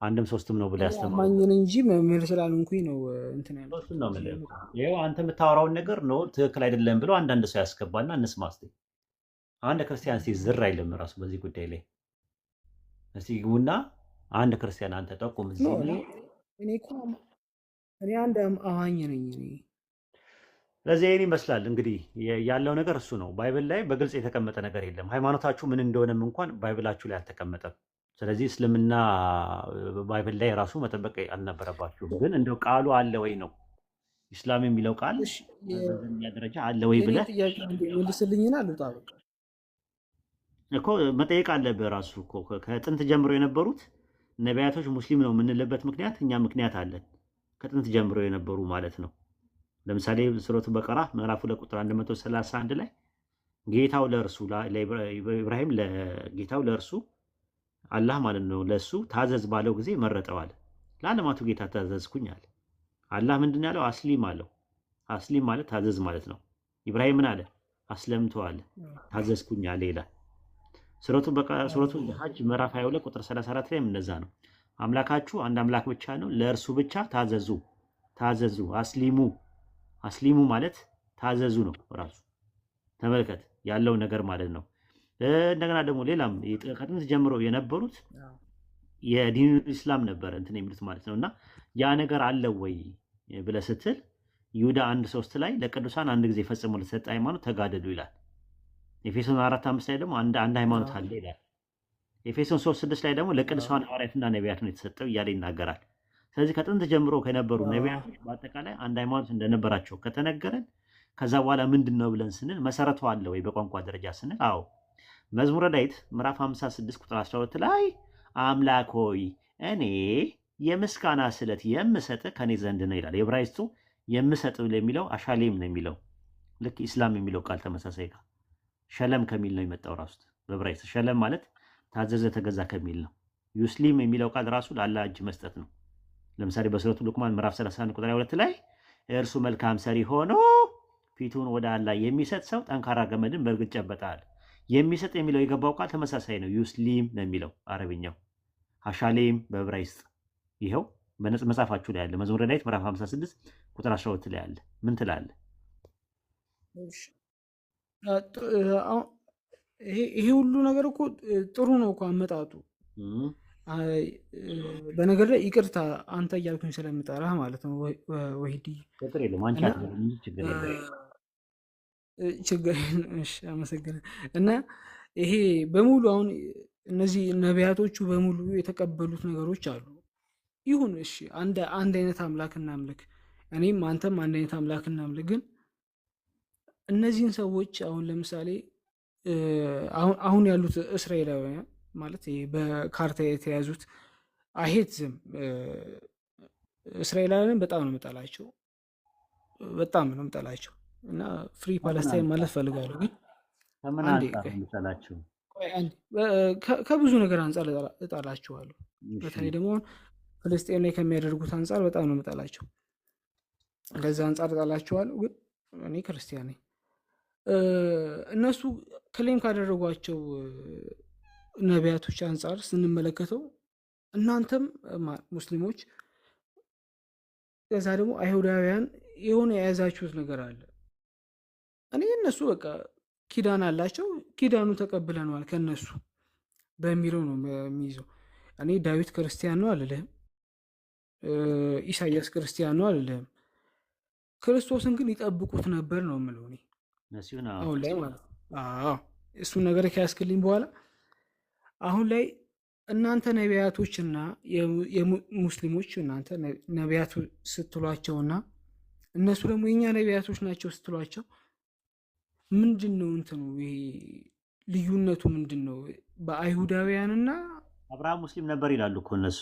አንድም ሶስትም ነው ብለህ ያስተምሩ። አማኝን እንጂ መምህር ስላልሆንኩኝ ነው እንትን ያለው። እሱን ነው የምልህ። ይኸው አንተ የምታወራውን ነገር ነው ትክክል አይደለም ብሎ አንዳንድ ሰው ያስገባና እንስማ እስኪ። አንድ ክርስቲያን እስኪ ዝር አይልም ራሱ በዚህ ጉዳይ ላይ እስኪ ግቡና አንድ ክርስቲያን አንተ ጠቁም እዚህ ብለህ። እኔ አንድ አማኝ ነኝ እኔ። ስለዚህ ይህን ይመስላል እንግዲህ ያለው ነገር እሱ ነው። ባይብል ላይ በግልጽ የተቀመጠ ነገር የለም። ሃይማኖታችሁ ምን እንደሆነም እንኳን ባይብላችሁ ላይ አልተቀመጠም። ስለዚህ እስልምና ባይብል ላይ ራሱ መጠበቅ አልነበረባችሁም። ግን እንደው ቃሉ አለ ወይ ነው ኢስላም የሚለው ቃል በዘኛ ደረጃ አለ ወይ ብለህ መልስልኝና ልውጣ። በቃ እኮ መጠየቅ አለብህ ራሱ እኮ ከጥንት ጀምሮ የነበሩት ነቢያቶች ሙስሊም ነው የምንልበት ምክንያት እኛ ምክንያት አለን። ከጥንት ጀምሮ የነበሩ ማለት ነው። ለምሳሌ ሱረቱ በቀራ ምዕራፍ 2 ቁጥር 131 ላይ ጌታው ለእርሱ ኢብራሂም ለጌታው ለእርሱ አላህ ማለት ነው ለእሱ ታዘዝ ባለው ጊዜ መረጠዋል። ለዓለማቱ ጌታ ታዘዝኩኝ አለ። አላህ ምንድን ያለው? አስሊም አለው። አስሊም ማለት ታዘዝ ማለት ነው። ኢብራሂም ምን አለ? አስለምቶ አለ፣ ታዘዝኩኝ አለ ይላል። ሱረቱ ሐጅ ምዕራፍ 22 ቁጥር 34 ላይ እንደዛ ነው። አምላካችሁ አንድ አምላክ ብቻ ነው፣ ለእርሱ ብቻ ታዘዙ። አስሊሙ ማለት ታዘዙ ነው ራሱ። ተመልከት ያለው ነገር ማለት ነው። እንደገና ደግሞ ሌላም ከጥንት ጀምሮ የነበሩት የዲኑ ኢስላም ነበረ እንትን የሚሉት ማለት ነው። እና ያ ነገር አለ ወይ ብለህ ስትል ይሁዳ 1:3 ላይ ለቅዱሳን አንድ ጊዜ ፈጽሞ ለተሰጠ ሃይማኖት ተጋደሉ ይላል። ኤፌሶን 4:5 ላይ ደግሞ አንድ ሃይማኖት አለ ይላል። ኤፌሶን 3:6 ላይ ደግሞ ለቅዱሳን ሐዋርያትና ነቢያት ነው የተሰጠው እያለ ይናገራል። ስለዚህ ከጥንት ጀምሮ ከነበሩ ነቢያቶች በአጠቃላይ አንድ ሃይማኖት እንደነበራቸው ከተነገረን ከዛ በኋላ ምንድን ነው ብለን ስንል መሰረቱ አለ ወይ በቋንቋ ደረጃ ስንል አዎ መዝሙረ ዳዊት ምዕራፍ 56 ቁጥር 12 ላይ አምላክ ሆይ እኔ የምስጋና ስለት የምሰጥ ከኔ ዘንድ ነው ይላል። የዕብራይስጡ የምሰጥ የሚለው አሻሌም ነው የሚለው ልክ ኢስላም የሚለው ቃል ተመሳሳይ ጋር ሸለም ከሚል ነው የመጣው ራሱ በዕብራይስጥ ሸለም ማለት ታዘዘ ተገዛ ከሚል ነው። ዩስሊም የሚለው ቃል ራሱ ለአላህ እጅ መስጠት ነው። ለምሳሌ በሱረቱ ሉቅማን ምዕራፍ 31 ቁጥር 2 ላይ እርሱ መልካም ሰሪ ሆኖ ፊቱን ወደ አላህ የሚሰጥ ሰው ጠንካራ ገመድን በእርግጥ ይጨበጣል። የሚሰጥ የሚለው የገባው ቃል ተመሳሳይ ነው። ዩስሊም ነው የሚለው አረብኛው፣ አሻሌም በዕብራይስጥ ይኸው መጽሐፋችሁ ላይ አለ። መዝሙረ ዳዊት ምዕራፍ 56 ቁጥር 12 ላይ አለ። ምን ትላለህ? ይሄ ሁሉ ነገር እኮ ጥሩ ነው እኮ አመጣጡ። በነገር ላይ ይቅርታ አንተ እያልኩኝ ስለምጠራህ ማለት ነው ወሂዲ ችግር የለም አንቺ አትበል እንጂ ችግር የለም። ችግር አመሰግናለሁ። እና ይሄ በሙሉ አሁን እነዚህ ነቢያቶቹ በሙሉ የተቀበሉት ነገሮች አሉ። ይሁን እሺ፣ አንድ አይነት አምላክ እናምልክ፣ እኔም አንተም አንድ አይነት አምላክ እናምልክ። ግን እነዚህን ሰዎች አሁን ለምሳሌ አሁን ያሉት እስራኤላውያን ማለት ይሄ በካርታ የተያዙት አይሄትም እስራኤላውያን በጣም ነው የምጠላቸው፣ በጣም ነው የምጠላቸው እና ፍሪ ፓለስታይን ማለት ፈልጋለሁ። ግን ከምን አንጻር የምጠላቸው? ከብዙ ነገር አንጻር እጠላቸዋለሁ። በተለይ ደግሞ ፍልስጤን ላይ ከሚያደርጉት አንጻር በጣም ነው የምጠላቸው። ከዛ አንጻር እጠላቸዋለሁ። ግን እኔ ክርስቲያን ነኝ። እነሱ ክሌም ካደረጓቸው ነቢያቶች አንጻር ስንመለከተው እናንተም ሙስሊሞች ከዛ ደግሞ አይሁዳውያን የሆነ የያዛችሁት ነገር አለ። እኔ እነሱ በቃ ኪዳን አላቸው፣ ኪዳኑ ተቀብለነዋል ከነሱ በሚለው ነው የሚይዘው። እኔ ዳዊት ክርስቲያን ነው አልልህም፣ ኢሳያስ ክርስቲያን ነው አልልህም። ክርስቶስን ግን ይጠብቁት ነበር ነው የምለው እኔ አሁን ላይ ማለት ነው። እሱን ነገር ከያስክልኝ በኋላ አሁን ላይ እናንተ ነቢያቶችና የሙስሊሞች እናንተ ነቢያቱ ስትሏቸውና እነሱ ደግሞ የኛ ነቢያቶች ናቸው ስትሏቸው ምንድን ነው እንትኑ ይሄ ልዩነቱ ምንድን ነው? በአይሁዳውያንና አብርሃም ሙስሊም ነበር ይላሉ እኮ እነሱ።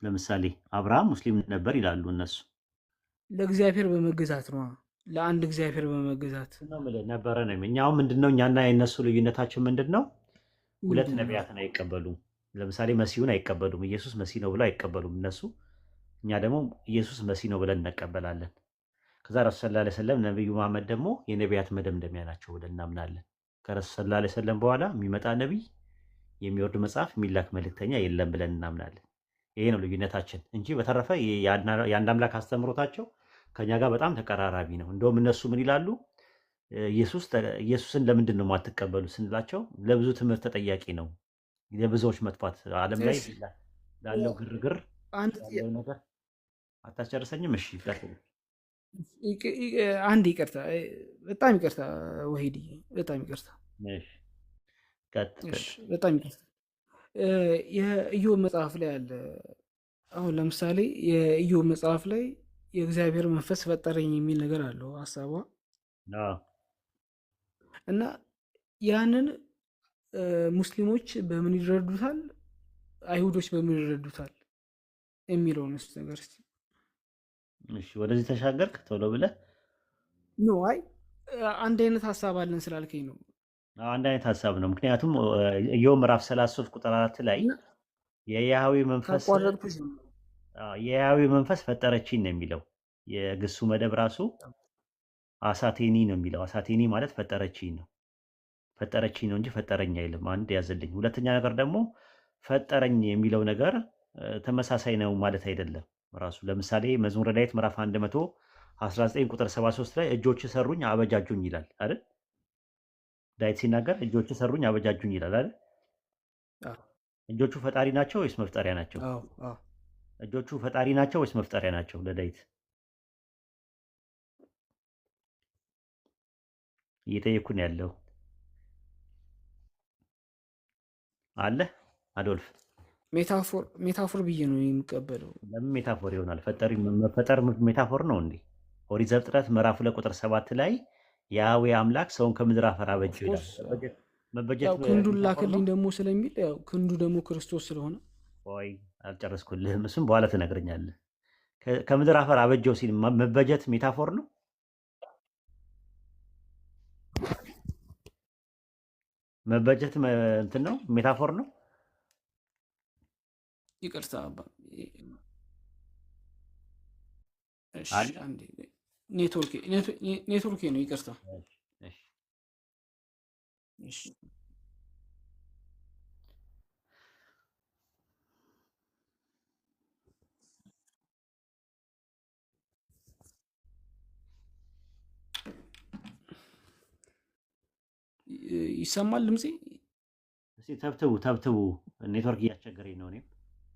ለምሳሌ አብርሃም ሙስሊም ነበር ይላሉ እነሱ። ለእግዚአብሔር በመገዛት ነው፣ ለአንድ እግዚአብሔር በመገዛት ነው ነበረ ነው። እኛው ምንድነው እኛና የነሱ ልዩነታችን ምንድነው? ሁለት ነቢያትን አይቀበሉም። ለምሳሌ መሲሁን አይቀበሉም። ኢየሱስ መሲህ ነው ብለው አይቀበሉም እነሱ። እኛ ደግሞ ኢየሱስ መሲህ ነው ብለን እንቀበላለን። ከዛ ረሱል ሰለላሁ ዐለይሂ ወሰለም ነቢዩ መሐመድ ደግሞ የነቢያት መደምደሚያ ናቸው ብለን እናምናለን። ከረሱል ሰለላሁ ዐለይሂ ወሰለም በኋላ የሚመጣ ነቢይ፣ የሚወርድ መጽሐፍ፣ የሚላክ መልእክተኛ የለም ብለን እናምናለን። ይሄ ነው ልዩነታችን እንጂ በተረፈ የአንድ አምላክ አስተምሮታቸው ከኛ ጋር በጣም ተቀራራቢ ነው። እንደውም እነሱ ምን ይላሉ? ኢየሱስን ለምንድን ነው የማትቀበሉ ስንላቸው ለብዙ ትምህርት ተጠያቂ ነው፣ የብዙዎች መጥፋት ዓለም ላይ ላለው ግርግር ያለው ነገር። አታስጨርሰኝም? እሺ አንድ ይቅርታ፣ በጣም ይቅርታ ወሂዲ፣ በጣም ይቅርታ፣ በጣም ይቅርታ። የኢዮብ መጽሐፍ ላይ አለ። አሁን ለምሳሌ የኢዮብ መጽሐፍ ላይ የእግዚአብሔር መንፈስ ፈጠረኝ የሚል ነገር አለው ሀሳቧ እና ያንን ሙስሊሞች በምን ይረዱታል፣ አይሁዶች በምን ይረዱታል የሚለውን ስ ነገር እስኪ ወደዚህ ተሻገርክ ቶሎ ብለህ ኖ አይ አንድ አይነት ሀሳብ አለን ስላልከኝ ነው። አንድ አይነት ሀሳብ ነው። ምክንያቱም ኢዮብ ምዕራፍ 33 ቁጥር 4 ላይ የያህዌ መንፈስ ፈጠረችኝ ነው የሚለው። የግሱ መደብ ራሱ አሳቴኒ ነው የሚለው። አሳቴኒ ማለት ፈጠረችኝ ነው። ፈጠረችኝ ነው እንጂ ፈጠረኝ አይልም። አንድ ያዘልኝ። ሁለተኛ ነገር ደግሞ ፈጠረኝ የሚለው ነገር ተመሳሳይ ነው ማለት አይደለም ራሱ። ለምሳሌ መዝሙረ ዳዊት ምዕራፍ 119 ቁጥር 73 ላይ እጆች ሰሩኝ አበጃጁኝ ይላል አይደል? ዳዊት ሲናገር እጆች ሰሩኝ አበጃጁኝ ይላል አይደል? እጆቹ ፈጣሪ ናቸው ወይስ መፍጠሪያ ናቸው? እጆቹ ፈጣሪ ናቸው ወይስ መፍጠሪያ ናቸው ለዳዊት? እየጠየኩ ነው ያለው። አለ አዶልፍ ሜታፎር ብዬ ነው የሚቀበለው። ለምን ሜታፎር ይሆናል? መፈጠር ሜታፎር ነው እንዴ? ኦሪት ዘፍጥረት ምዕራፍ 2 ቁጥር 7 ላይ ያህዌ አምላክ ሰውን ከምድር አፈር አበጀው ይላል። መበጀት ክንዱን ሜታፎር ላክልኝ ነው? ደግሞ ስለሚል ያው ክንዱ ደግሞ ክርስቶስ ስለሆነ ቆይ አልጨረስኩልህም። እሱም በኋላ ትነግረኛለህ። ከምድር አፈር አበጀው ሲል መበጀት ሜታፎር ነው? መበጀት እንትን ነው ሜታፎር ነው? ይቅርታ አባ። እሺ አለ አንዴ ኔትወርኬ ነው ይቅርታ። እሺ፣ እሺ። እሺ ይሰማል ድምፄ? እስኪ ተብትቡ። ኔትወርክ እያስቸገረኝ ነው። እኔም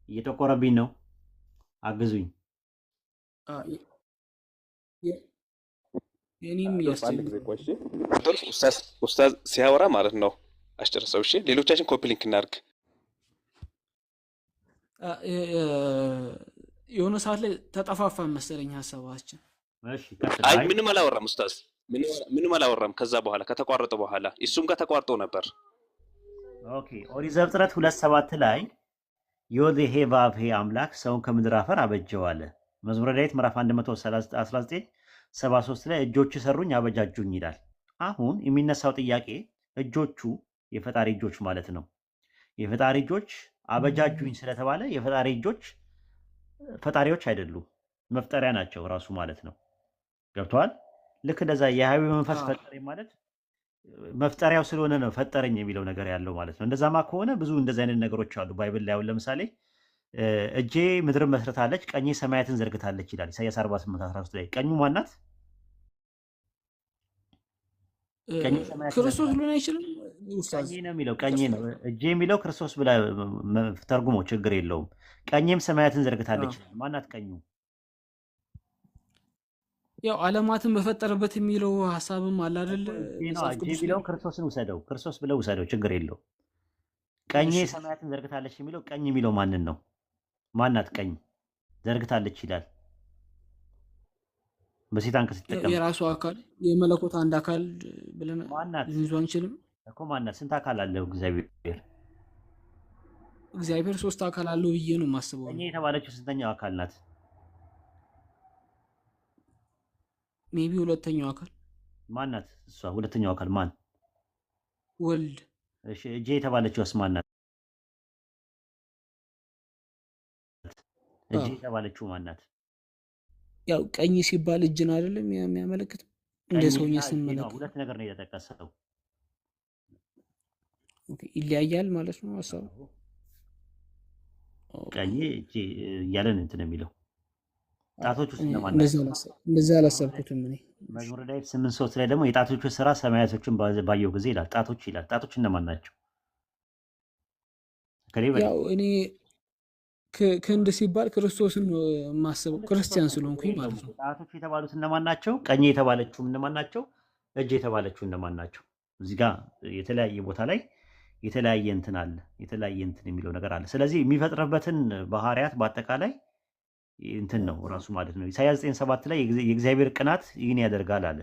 እየጠቆረብኝ ነው። አግዙኝ። አ፣ የ- የኔም አንድ እያስቸገረ ጊዜ ቆይ። ኡስታዝ ሲያወራ ማለት ነው አስጨርሰው። እሺ ሌሎቻችን ኮፒ ሊንክ እናድርግ። የሆነ ሰዓት ላይ ተጠፋፋን መሰለኝ ሀሳባችን። እሺ ቀጥል። አይ አይ ምንም አላወራም ኡስታዝ፣ ምንም አላወራም። ከዛ በኋላ ከተቋረጠ በኋላ እሱም ጋር ተቋርጦ ነበር። ኦኬ። ኦሪት ዘፍጥረት 2:7 ላይ ዮድ ሄ ቫቭ ሄ አምላክ ሰውን ከምድር አፈር አበጀው አለ። መዝሙረ ዳዊት ምዕራፍ 119:73 ላይ እጆች ሰሩኝ አበጃጁኝ ይላል። አሁን የሚነሳው ጥያቄ እጆቹ የፈጣሪ እጆች ማለት ነው። የፈጣሪ እጆች አበጃጁኝ ስለተባለ የፈጣሪ እጆች ፈጣሪዎች አይደሉም፣ መፍጠሪያ ናቸው ራሱ ማለት ነው። ገብተዋል? ልክ እንደዛ የህያዊ መንፈስ አዎ ፈጠረኝ ማለት መፍጠሪያው ስለሆነ ነው ፈጠረኝ የሚለው ነገር ያለው ማለት ነው። እንደዛማ ከሆነ ብዙ እንደዚህ አይነት ነገሮች አሉ ባይብል ላይ። አሁን ለምሳሌ እጄ ምድርን መስርታለች፣ ቀኜ ሰማያትን ዘርግታለች ይላል ኢሳያስ 48:13 ላይ። ቀኙ ማናት? ቀኜ ሰማያትን ክርስቶስ ዘርግታለች። ሊሆን አይችልም ኡስታዝ? ቀኜ ነው የሚለው፣ ቀኜ ነው። እጄ የሚለው ክርስቶስ ብላ ተርጉሞ ችግር የለውም። ቀኜም ሰማያትን ዘርግታለች ይላል። ማናት ቀኙ? ያው ዓለማትን በፈጠረበት የሚለው ሀሳብም አለ አይደል? እጄ ነው። መጽሐፍ እጄ ቅዱስ ላይ የሚለውን ክርስቶስን ውሰደው፣ ክርስቶስ ብለው ውሰደው፣ ችግር የለውም። ቀኜ እሺ ሰማያትን ዘርግታለች የሚለው ቀኝ የሚለው ማንን ነው? ማናት ቀኝ ዘርግታለች ይላል። በሴት አንቀጽ ሲጠቀም የራሱ አካል የመለኮት አንድ አካል ብለን ማናት ልንይዞ አንችልም። እኮ ማናት? ስንት አካል አለው እግዚአብሔር? እግዚአብሔር ሶስት አካል አለው ብዬ ነው የማስበው ቀኝ እኔ። የተባለችው ስንተኛው አካል ናት? ሜቢ ሁለተኛው አካል ማናት እሷ? ሁለተኛው አካል ማን? ወልድ። እሺ እጄ የተባለችውስ ማናት? እጄ አዎ የተባለችው ማናት? ያው ቀኝ ሲባል እጅን አይደለም የሚያመለክት እንደ ቀኝና ሰውኛ እጄ ነው። ስንመለከት ሁለት ነገር ነው የተጠቀሰው። ኦኬ፣ ይለያያል ማለት ነው ሀሳቡ። ኦኬ። ቀኝ እጄ እያለን እንትን የሚለው ጣቶች ውስጥ እነማን ናቸው? እንደዛ አላሰብኩትም እኔ። መዝሙረ ዳዊት 8:3 ላይ ደግሞ የጣቶቹ ስራ ሰማያቶችን ባየው ጊዜ ይላል። ጣቶች ይላል። ጣቶች እነማን ናቸው? ከሌ በላይ ያው እኔ ክንድ ሲባል ክርስቶስን ነው የማስበው ክርስቲያን ስለሆንኩኝ ማለት ነው። ጣቶቹ የተባሉት እነማን ናቸው? ቀኝ የተባለችው እነማን ናቸው? እጅ የተባለችው እነማን ናቸው? እዚህ ጋር የተለያየ ቦታ ላይ የተለያየ እንትን አለ፣ የተለያየ እንትን የሚለው ነገር አለ። ስለዚህ የሚፈጥርበትን ባህሪያት በአጠቃላይ እንትን ነው ራሱ ማለት ነው። ኢሳያስ 9:7 ላይ የእግዚአብሔር ቅናት ይህን ያደርጋል አለ።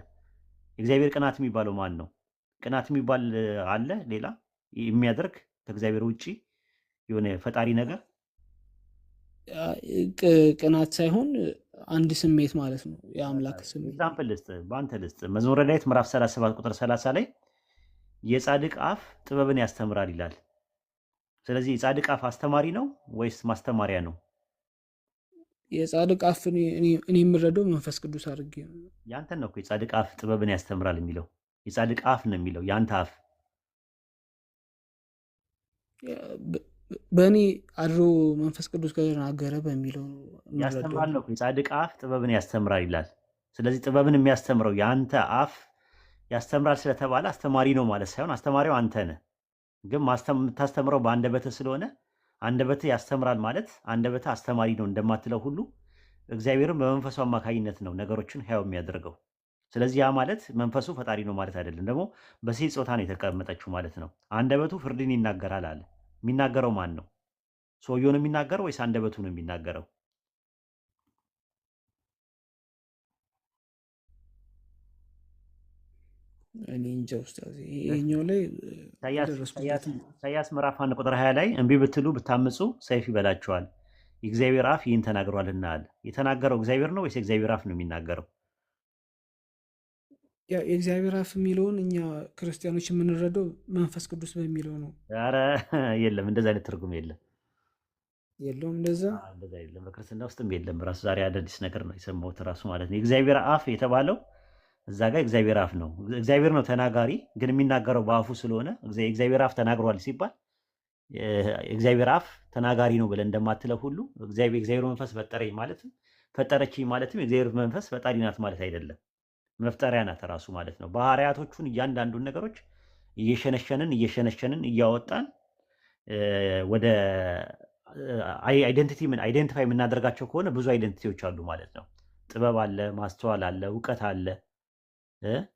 የእግዚአብሔር ቅናት የሚባለው ማን ነው? ቅናት የሚባል አለ ሌላ የሚያደርግ ከእግዚአብሔር ውጭ የሆነ ፈጣሪ ነገር? ቅናት ሳይሆን አንድ ስሜት ማለት ነው፣ የአምላክ ስሜት። ኤግዛምፕል ልስጥ፣ በአንተ ልስጥ። መዝሙረ ዳዊት ምዕራፍ 37 ቁጥር 30 ላይ የጻድቅ አፍ ጥበብን ያስተምራል ይላል። ስለዚህ የጻድቅ አፍ አስተማሪ ነው ወይስ ማስተማሪያ ነው? የጻድቅ አፍ እኔ የምረዳው መንፈስ ቅዱስ አድርጌ ነው። ያንተን ነው እኮ የጻድቅ አፍ ጥበብን ያስተምራል የሚለው። የጻድቅ አፍ ነው የሚለው ያንተ አፍ። በእኔ አድሮ መንፈስ ቅዱስ ከተናገረ በሚለው ያስተምራል ነው። የጻድቅ አፍ ጥበብን ያስተምራል ይላል። ስለዚህ ጥበብን የሚያስተምረው የአንተ አፍ ያስተምራል ስለተባለ አስተማሪ ነው ማለት ሳይሆን አስተማሪው አንተ ነህ። ግን የምታስተምረው በአንደበትህ ስለሆነ አንደበትህ ያስተምራል ማለት አንደበትህ አስተማሪ ነው እንደማትለው ሁሉ እግዚአብሔርም በመንፈሱ አማካኝነት ነው ነገሮችን ሕያው የሚያደርገው። ስለዚህ ያ ማለት መንፈሱ ፈጣሪ ነው ማለት አይደለም። ደግሞ በሴት ጾታ ነው የተቀመጠችው ማለት ነው። አንደበቱ ፍርድን ይናገራል አለ። የሚናገረው ማን ነው? ሰውየው ነው የሚናገረው ወይስ አንደበቱ ነው የሚናገረው? እኔ እንጃ ኡስታዝ፣ ይሄኛው ላይ ኢሳያስ ምዕራፍ 1 ቁጥር 20 ላይ እምቢ ብትሉ ብታምፁ ሰይፍ ይበላችኋል፣ የእግዚአብሔር አፍ ይህን ተናግሯልና አለ። የተናገረው እግዚአብሔር ነው ወይስ የእግዚአብሔር አፍ ነው የሚናገረው? የእግዚአብሔር አፍ የሚለውን እኛ ክርስቲያኖች የምንረዳው መንፈስ ቅዱስ በሚለው ነው። ኧረ የለም፣ እንደዛ አይነት ትርጉም የለም። የለውም እንደዛ እንደዛ የለም፣ በክርስትና ውስጥም የለም። ራሱ ዛሬ አዳዲስ ነገር ነው የሰማሁት ራሱ ማለት ነው። የእግዚአብሔር አፍ የተባለው እዛ ጋር እግዚአብሔር አፍ ነው። እግዚአብሔር ነው ተናጋሪ፣ ግን የሚናገረው በአፉ ስለሆነ እግዚአብሔር አፍ ተናግሯል ሲባል እግዚአብሔር አፍ ተናጋሪ ነው ብለን እንደማትለው ሁሉ እግዚአብሔር መንፈስ ፈጠረኝ ማለትም ፈጠረችኝ ማለትም የእግዚአብሔር መንፈስ ፈጣሪ ናት ማለት አይደለም። መፍጠሪያ ናት ራሱ ማለት ነው። ባህሪያቶቹን እያንዳንዱን ነገሮች እየሸነሸንን እያወጣን ወደ አይደንቲፋይ የምናደርጋቸው ከሆነ ብዙ አይደንቲቲዎች አሉ ማለት ነው። ጥበብ አለ፣ ማስተዋል አለ፣ እውቀት አለ።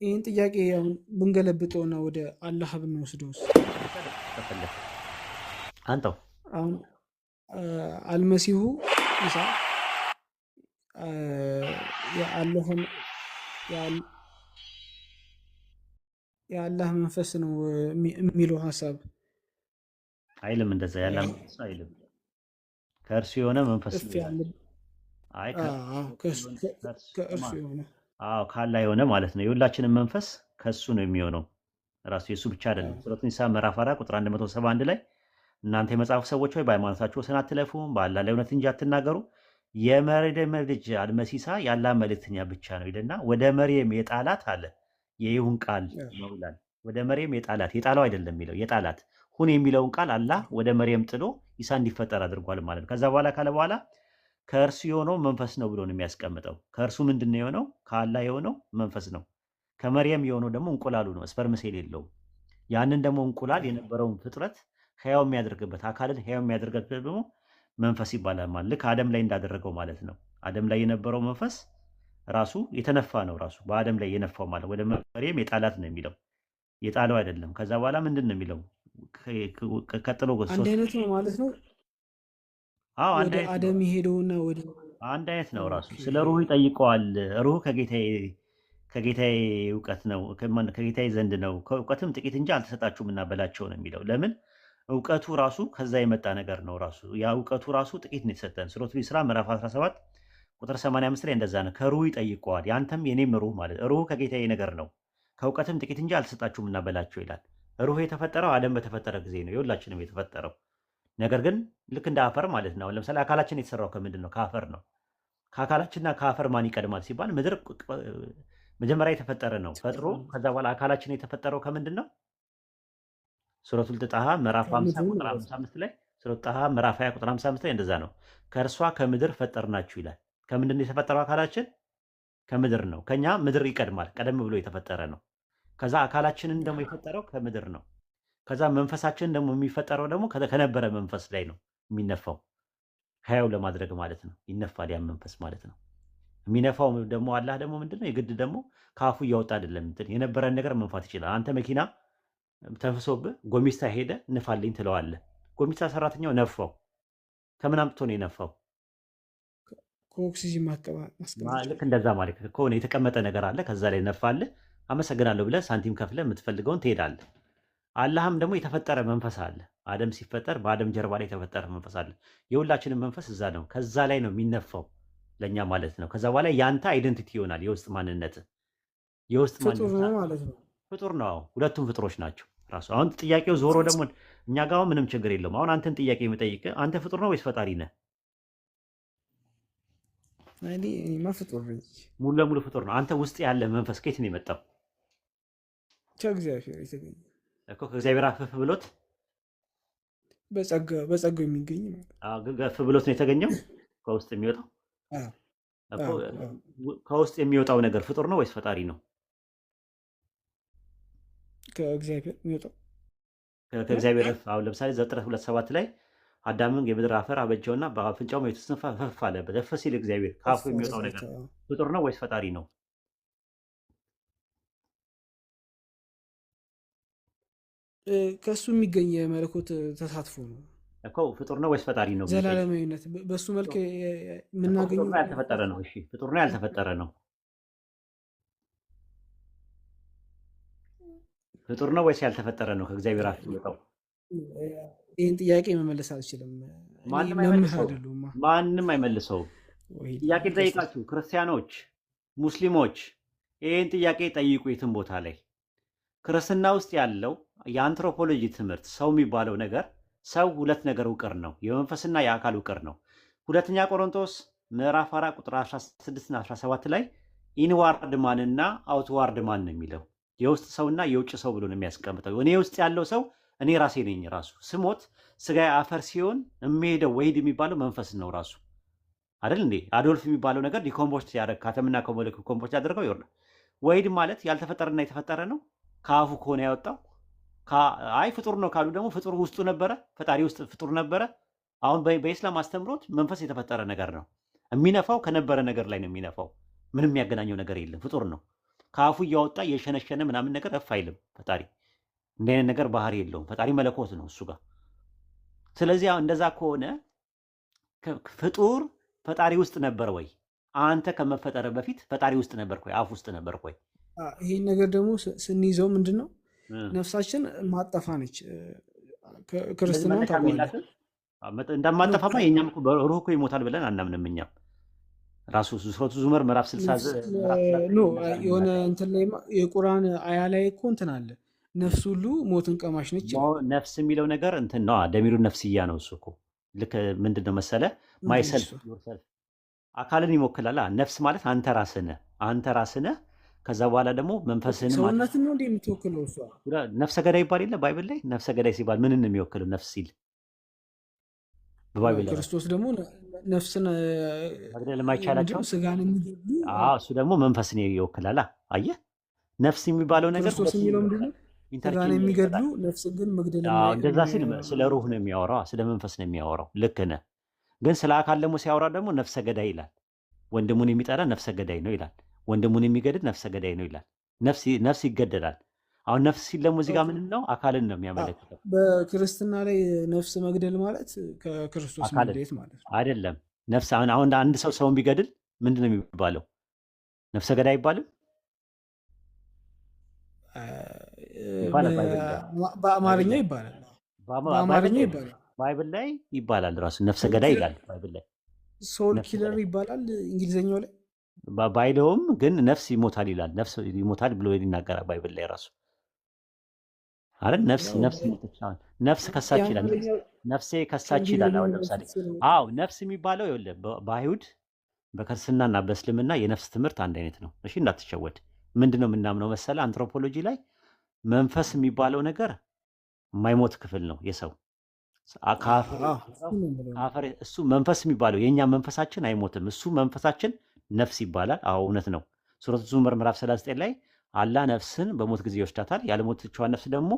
ይህን ጥያቄ አሁን ብንገለብጠውና ወደ አላህ ብንወስደውስ አንተው አሁን አልመሲሁ ኢሳ የአላህ መንፈስ ነው የሚለው ሀሳብ አይልም። እንደዛ ያለ መንፈስ አይልም። ከእርሱ የሆነ መንፈስ ከእርሱ የሆነ ካላ የሆነ ማለት ነው። የሁላችንም መንፈስ ከእሱ ነው የሚሆነው። ራሱ የእሱ ብቻ አይደለም። ሱረቱ ኒሳ ምዕራፍ 4 ቁጥር 171 ላይ እናንተ የመጽሐፍ ሰዎች ሆይ በሃይማኖታችሁ ወሰን አትለፉ፣ በአላህ ላይ እውነት እንጂ አትናገሩ፣ የመርየም ልጅ አልመሲሳ የአላህ መልእክተኛ ብቻ ነው ይልና ወደ መርየም የጣላት አለ የይሁን ቃል ነው ይላል። ወደ መርየም የጣለው አይደለም የሚለው የጣላት ሁን የሚለውን ቃል አላህ ወደ መርየም ጥሎ ኢሳ እንዲፈጠር አድርጓል ማለት ነው። ከዛ በኋላ ካለ በኋላ ከእርሱ የሆነው መንፈስ ነው ብሎ ነው የሚያስቀምጠው። ከእርሱ ምንድን ነው የሆነው? ከአላህ የሆነው መንፈስ ነው። ከመርየም የሆነው ደግሞ እንቁላሉ ነው፣ ስፐርም ሴል የለውም። ያንን ደግሞ እንቁላል የነበረውን ፍጥረት ህያው የሚያደርግበት አካልን ህያው የሚያደርግበት ደግሞ መንፈስ ይባላል ማለት ልክ አደም ላይ እንዳደረገው ማለት ነው። አደም ላይ የነበረው መንፈስ ራሱ የተነፋ ነው። ራሱ በአደም ላይ የነፋው ማለት ወደ መርየም የጣላት ነው የሚለው የጣለው አይደለም። ከዛ በኋላ ምንድን ነው የሚለው? ቀጥሎ አንድ አይነት ነው ማለት ነው። አዎ ወደ አደም የሄደውና ወደ አንድ አይነት ነው። ራሱ ስለ ሩህ ይጠይቀዋል። ሩህ ከጌታዬ እውቀት ነው ከጌታዬ ዘንድ ነው፣ ከእውቀትም ጥቂት እንጂ አልተሰጣችሁም እና በላቸው ነው የሚለው። ለምን? እውቀቱ ራሱ ከዛ የመጣ ነገር ነው። ራሱ ያ እውቀቱ ራሱ ጥቂት ነው የተሰጠን። ሱረቱል ኢስራ ምዕራፍ 17 ቁጥር 85 ላይ እንደዛ ነው። ከሩህ ይጠይቀዋል። ያንተም የኔም ሩህ ማለት ሩህ ከጌታዬ ነገር ነው፣ ከእውቀትም ጥቂት እንጂ አልተሰጣችሁም እና በላቸው ይላል። ሩህ የተፈጠረው አደም በተፈጠረ ጊዜ ነው፣ የሁላችንም የተፈጠረው። ነገር ግን ልክ እንደ አፈር ማለት ነው። ለምሳሌ አካላችን የተሰራው ከምንድን ነው? ከአፈር ነው። ከአካላችንና ከአፈር ማን ይቀድማል ሲባል ምድር መጀመሪያ የተፈጠረ ነው ፈጥሮ። ከዛ በኋላ አካላችን የተፈጠረው ከምንድን ነው? ሱረቱል ጣሃ ምዕራፍ 50 ቁጥር 55 ላይ ሱረቱል ጣሃ ምዕራፍ 20 ቁጥር 55 ላይ እንደዛ ነው። ከእርሷ ከምድር ፈጠርናችሁ ይላል። ከምንድን ነው የተፈጠረው? አካላችን ከምድር ነው። ከኛ ምድር ይቀድማል፣ ቀደም ብሎ የተፈጠረ ነው። ከዛ አካላችንን ደግሞ የፈጠረው ከምድር ነው። ከዛ መንፈሳችን ደግሞ የሚፈጠረው ደግሞ ከነበረ መንፈስ ላይ ነው የሚነፋው፣ ህያው ለማድረግ ማለት ነው። ይነፋል ያ መንፈስ ማለት ነው። የሚነፋው ደግሞ አላህ ደግሞ ምንድነው? የግድ ደግሞ ከአፉ እያወጣ አይደለም። የነበረን ነገር መንፋት ይችላል። አንተ መኪና ተንፍሶብህ ጎሚስታ ሄደ ንፋልኝ ትለዋለህ። ጎሚስታ ሰራተኛው ነፋው። ከምን አምጥቶ ነው የነፋው? ከኦክሲጂን ልክ እንደዛ ማለት ከሆነ የተቀመጠ ነገር አለ። ከዛ ላይ ነፋልህ። አመሰግናለሁ ብለህ ሳንቲም ከፍለህ የምትፈልገውን ትሄዳለህ። አላህም ደግሞ የተፈጠረ መንፈስ አለ። አደም ሲፈጠር በአደም ጀርባ ላይ የተፈጠረ መንፈስ አለ። የሁላችንም መንፈስ እዛ ነው። ከዛ ላይ ነው የሚነፋው ለእኛ ማለት ነው። ከዛ በኋላ የአንተ አይደንቲቲ ይሆናል። የውስጥ ማንነት የውስጥ ማለት ነው። ፍጡር ነው። ሁለቱም ፍጡሮች ናቸው። ራሱ አሁን ጥያቄው ዞሮ ደግሞ እኛ ጋር ምንም ችግር የለውም። አሁን አንተን ጥያቄ የምጠይቅ አንተ ፍጡር ነው ወይስ ፈጣሪ ነህ? እኔማ ፍጡር ነኝ። ሙሉ ለሙሉ ፍጡር ነው። አንተ ውስጥ ያለ መንፈስ ከየት ነው የመጣው? ከእግዚአብሔር የተገኘ እኮ ከእግዚአብሔር አፈፍ ብሎት በጸጋው የሚገኝ ገፍ ብሎት ነው የተገኘው። ከውስጥ የሚወጣው ከውስጥ የሚወጣው ነገር ፍጡር ነው ወይስ ፈጣሪ ነው? ከእግዚአብሔር የሚወጣው ከእግዚአብሔር አሁን ለምሳሌ ዘፍጥረት 2:7 ላይ አዳምን የምድር አፈር አበጀውና በአፍንጫው የተስነፋ ፈፍ አለበት። እፍ ሲል እግዚአብሔር ከአፉ የሚወጣው ነገር ፍጡር ነው ወይስ ፈጣሪ ነው? ከእሱ የሚገኝ የመለኮት ተሳትፎ ነው እኮ። ፍጡር ነው ወይስ ፈጣሪ ነው? ዘላለማዊነት በእሱ መልክ የምናገኘው ፍጡር ነው ያልተፈጠረ ነው? እሺ ፍጡር ነው ያልተፈጠረ ነው? ፍጡር ነው ወይስ ያልተፈጠረ ነው? ከእግዚአብሔር አፍ የሚወጣው ይህን ጥያቄ መመለስ አልችልም። መምህር አይደሉም። ማንም አይመልሰውም። ጥያቄ ጠይቃችሁ ክርስቲያኖች፣ ሙስሊሞች ይህን ጥያቄ ጠይቁ። የትም ቦታ ላይ ክርስትና ውስጥ ያለው የአንትሮፖሎጂ ትምህርት ሰው የሚባለው ነገር ሰው ሁለት ነገር ውቅር ነው፣ የመንፈስና የአካል ውቅር ነው። ሁለተኛ ቆሮንቶስ ምዕራፍ 4 ቁጥር 16 እና 17 ላይ ኢንዋርድ ማንና አውትዋርድ ማን ነው የሚለው የውስጥ ሰውና የውጭ ሰው ብሎ ነው የሚያስቀምጠው። እኔ ውስጥ ያለው ሰው እኔ ራሴ ነኝ። ራሱ ስሞት ስጋዬ አፈር ሲሆን የሚሄደው ወሂድ የሚባለው መንፈስ ነው ራሱ አይደል እንዴ? አዶልፍ የሚባለው ነገር ዲኮምፖስት ያደርግ ካተምና ከሞለኪውል ኮምፖስት ያደርገው ይወርዳል። ወሂድ ማለት ያልተፈጠረና የተፈጠረ ነው። ከአፉ ከሆነ ያወጣው። አይ ፍጡር ነው ካሉ ደግሞ ፍጡር ውስጡ ነበረ፣ ፈጣሪ ውስጥ ፍጡር ነበረ። አሁን በኢስላም አስተምሮት መንፈስ የተፈጠረ ነገር ነው። የሚነፋው ከነበረ ነገር ላይ ነው የሚነፋው። ምንም የሚያገናኘው ነገር የለም። ፍጡር ነው። ከአፉ እያወጣ የሸነሸነ ምናምን ነገር እፍ አይልም ፈጣሪ። እንዲህ አይነት ነገር ባህሪ የለውም። ፈጣሪ መለኮት ነው እሱ ጋር። ስለዚህ እንደዛ ከሆነ ፍጡር ፈጣሪ ውስጥ ነበር ወይ? አንተ ከመፈጠረ በፊት ፈጣሪ ውስጥ ነበርክ ወይ? አፍ ውስጥ ነበርክ ወይ? ይህን ነገር ደግሞ ስንይዘው ምንድን ነው ነፍሳችን ማጠፋ ነች። ክርስትናን ታውቃለህ እንደማጠፋማ የኛም ሩህ እኮ ይሞታል ብለን አናምንም። እኛም ራሱ ሱረቱ ዙመር ምዕራፍ 60 የሆነ እንትን ላይ የቁርአን አያ ላይ እኮ እንትን አለ ነፍስ ሁሉ ሞትን ቀማሽ ነች። ነፍስ የሚለው ነገር እንትን ነው ደሚሩ ነፍስያ ነው። እሱ እኮ ልክ ምንድን ነው መሰለ ማይሰልፍ አካልን ይሞክላል። ነፍስ ማለት አንተ ራስህ ነህ። አንተ ራስህ ነህ። ከዛ በኋላ ደግሞ መንፈስህን ሰውነትን ነው እንደ የምትወክለው እሷ። ነፍሰ ገዳይ ይባል የለ ባይብል ላይ ነፍሰ ገዳይ ሲባል ምንን ነው የሚወክለው? ነፍስ ሲል በባይብል ላይ ክርስቶስ ደግሞ ነፍስን መግደል የማይቻላቸው ስጋን የሚገድሉ እሱ ደግሞ መንፈስን ይወክላል። አየህ ነፍስ የሚባለው ነገር ክርስቶስ የሚለው ምንድን ነው? ስጋን የሚገድሉ ነፍስን ግን መግደል እንደዛ ሲል ስለ ሩህ ነው የሚያወራው፣ ስለ መንፈስ ነው የሚያወራው። ልክ ነህ። ግን ስለ አካል ደግሞ ሲያወራ ደግሞ ነፍሰ ገዳይ ይላል። ወንድሙን የሚጠላ ነፍሰ ገዳይ ነው ይላል። ወንድሙን የሚገድል ነፍሰ ገዳይ ነው ይላል። ነፍስ ይገደላል። አሁን ነፍስ ሲል ደግሞ እዚህ ጋር ምንድን ነው? አካልን ነው የሚያመለክተው። በክርስትና ላይ ነፍስ መግደል ማለት ከክርስቶስ መለየት ማለት ነው አይደለም። ነፍስ አሁን አንድ ሰውን ቢገድል ምንድን ነው የሚባለው? ነፍሰ ገዳይ አይባልም? በአማርኛ ይባላል። በአማርኛ ይባላል። ባይብል ላይ ይባላል። ራሱ ነፍሰ ገዳይ ይላል ባይብል ላይ። ሶል ኪለር ይባላል እንግሊዝኛው ላይ ባይለውም ግን ነፍስ ይሞታል ይላል። ነፍስ ይሞታል ብሎ ይናገራል ባይብል ላይ ራሱ አይደል? ነፍስ ከሳች ይላል። ነፍሴ ከሳች ይላል። አሁን ለምሳሌ ነፍስ የሚባለው ይኸውልህ በአይሁድ በክርስትናና በእስልምና የነፍስ ትምህርት አንድ አይነት ነው። እሺ እንዳትሸወድ። ምንድነው የምናምነው መሰለ? አንትሮፖሎጂ ላይ መንፈስ የሚባለው ነገር የማይሞት ክፍል ነው የሰው አፈር። እሱ መንፈስ የሚባለው የእኛ መንፈሳችን አይሞትም። እሱ መንፈሳችን ነፍስ ይባላል። እውነት ነው። ሱረቱ ዙመር ምዕራፍ 39 ላይ አላህ ነፍስን በሞት ጊዜ ይወስዳታል፣ ያለሞተችዋን ነፍስ ደግሞ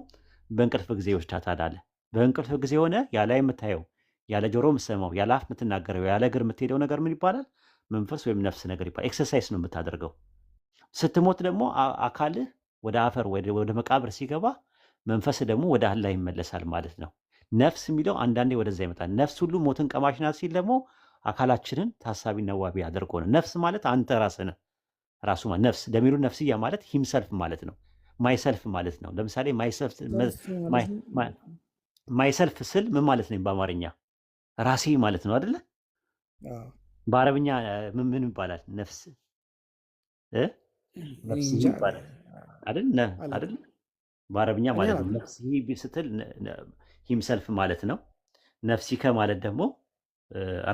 በእንቅልፍ ጊዜ ይወስዳታል አለ። በእንቅልፍ ጊዜ ሆነ ያለ የምታየው ያለ ጆሮ የምትሰማው ያለ አፍ የምትናገረው ያለ እግር የምትሄደው ነገር ምን ይባላል? መንፈስ ወይም ነፍስ ነገር ይባላል። ኤክሰርሳይዝ ነው የምታደርገው። ስትሞት ደግሞ አካልህ ወደ አፈር ወደ መቃብር ሲገባ መንፈስ ደግሞ ወደ አላህ ይመለሳል ማለት ነው። ነፍስ የሚለው አንዳንዴ ወደዛ ይመጣል። ነፍስ ሁሉ ሞትን ቀማሽ ናት ሲል ደግሞ አካላችንን ታሳቢና ዋቢ አድርጎ ነው። ነፍስ ማለት አንተ ራስህ ነህ። ራሱ ነፍስ ደሚሩ ነፍስያ ማለት ሂምሰልፍ ማለት ነው። ማይሰልፍ ማለት ነው። ለምሳሌ ማይሰልፍ ስል ምን ማለት ነው? በአማርኛ ራሴ ማለት ነው አይደለ? በአረብኛ ምን ይባላል? ነፍስ ይባላል አይደል? በአረብኛ ማለት ነው። ነፍስ ስትል ሂምሰልፍ ማለት ነው። ነፍሲከ ማለት ደግሞ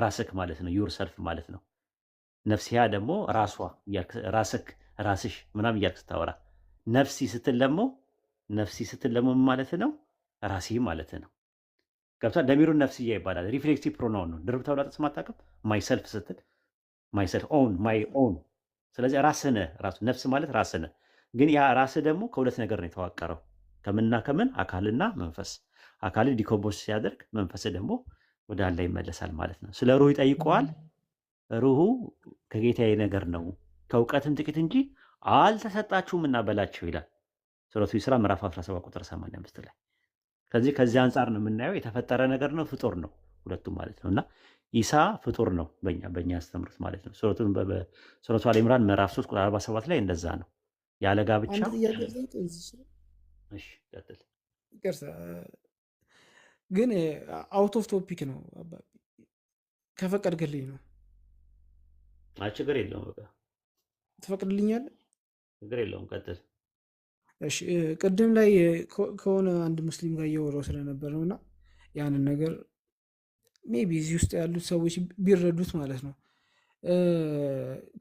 ራስክ ማለት ነው። ዩር ሰልፍ ማለት ነው። ነፍሲያ ደግሞ ራሷ ራስክ ራስሽ ምናምን እያልክ ስታወራ ነፍሲ ስትል ደግሞ ማለት ነው ራሴ ማለት ነው። ገብቷል? ደሚሩን ነፍስያ ይባላል። ሪፍሌክቲቭ ፕሮናውን ነው። ድርብ ተብላ ጥቅስ ማታውቅም። ማይሰልፍ ስትል ማይሰልፍ ኦን ማይ ኦን። ስለዚህ ራስህ ነህ። ራሱ ነፍስ ማለት ራስህ ነህ። ግን ያ ራስህ ደግሞ ከሁለት ነገር ነው የተዋቀረው። ከምንና ከምን? አካልና መንፈስ። አካል ዲኮምፖዝ ሲያደርግ መንፈስ ደግሞ ወደ አላህ ይመለሳል ማለት ነው። ስለ ሩህ ይጠይቀዋል። ሩሁ ከጌታዬ ነገር ነው ከእውቀትም ጥቂት እንጂ አልተሰጣችሁም እና በላቸው ይላል ሱረቱ ኢስራ ምዕራፍ 17 ቁጥር 85 ላይ። ከዚህ አንጻር ነው የምናየው። የተፈጠረ ነገር ነው፣ ፍጡር ነው ሁለቱም ማለት ነው። እና ኢሳ ፍጡር ነው በእኛ አስተምሮት ማለት ነው። ሱረቱ አል ኢምራን ምዕራፍ 3 ቁጥር 47 ላይ እንደዛ ነው ያለ ጋብቻ። አንድ ጥያቄ ልጠይቅ እዚህ ስር። እሺ ቀጥል። ይቅርታ ግን አውት ኦፍ ቶፒክ ነው አባቢ፣ ከፈቀድክልኝ ነው። ችግር የለውም በቃ ትፈቅድልኛለህ? ችግር የለውም ቀጥል። እሺ ቅድም ላይ ከሆነ አንድ ሙስሊም ጋር እያወራሁ ስለነበር ነው እና ያንን ነገር ሜቢ እዚህ ውስጥ ያሉት ሰዎች ቢረዱት ማለት ነው።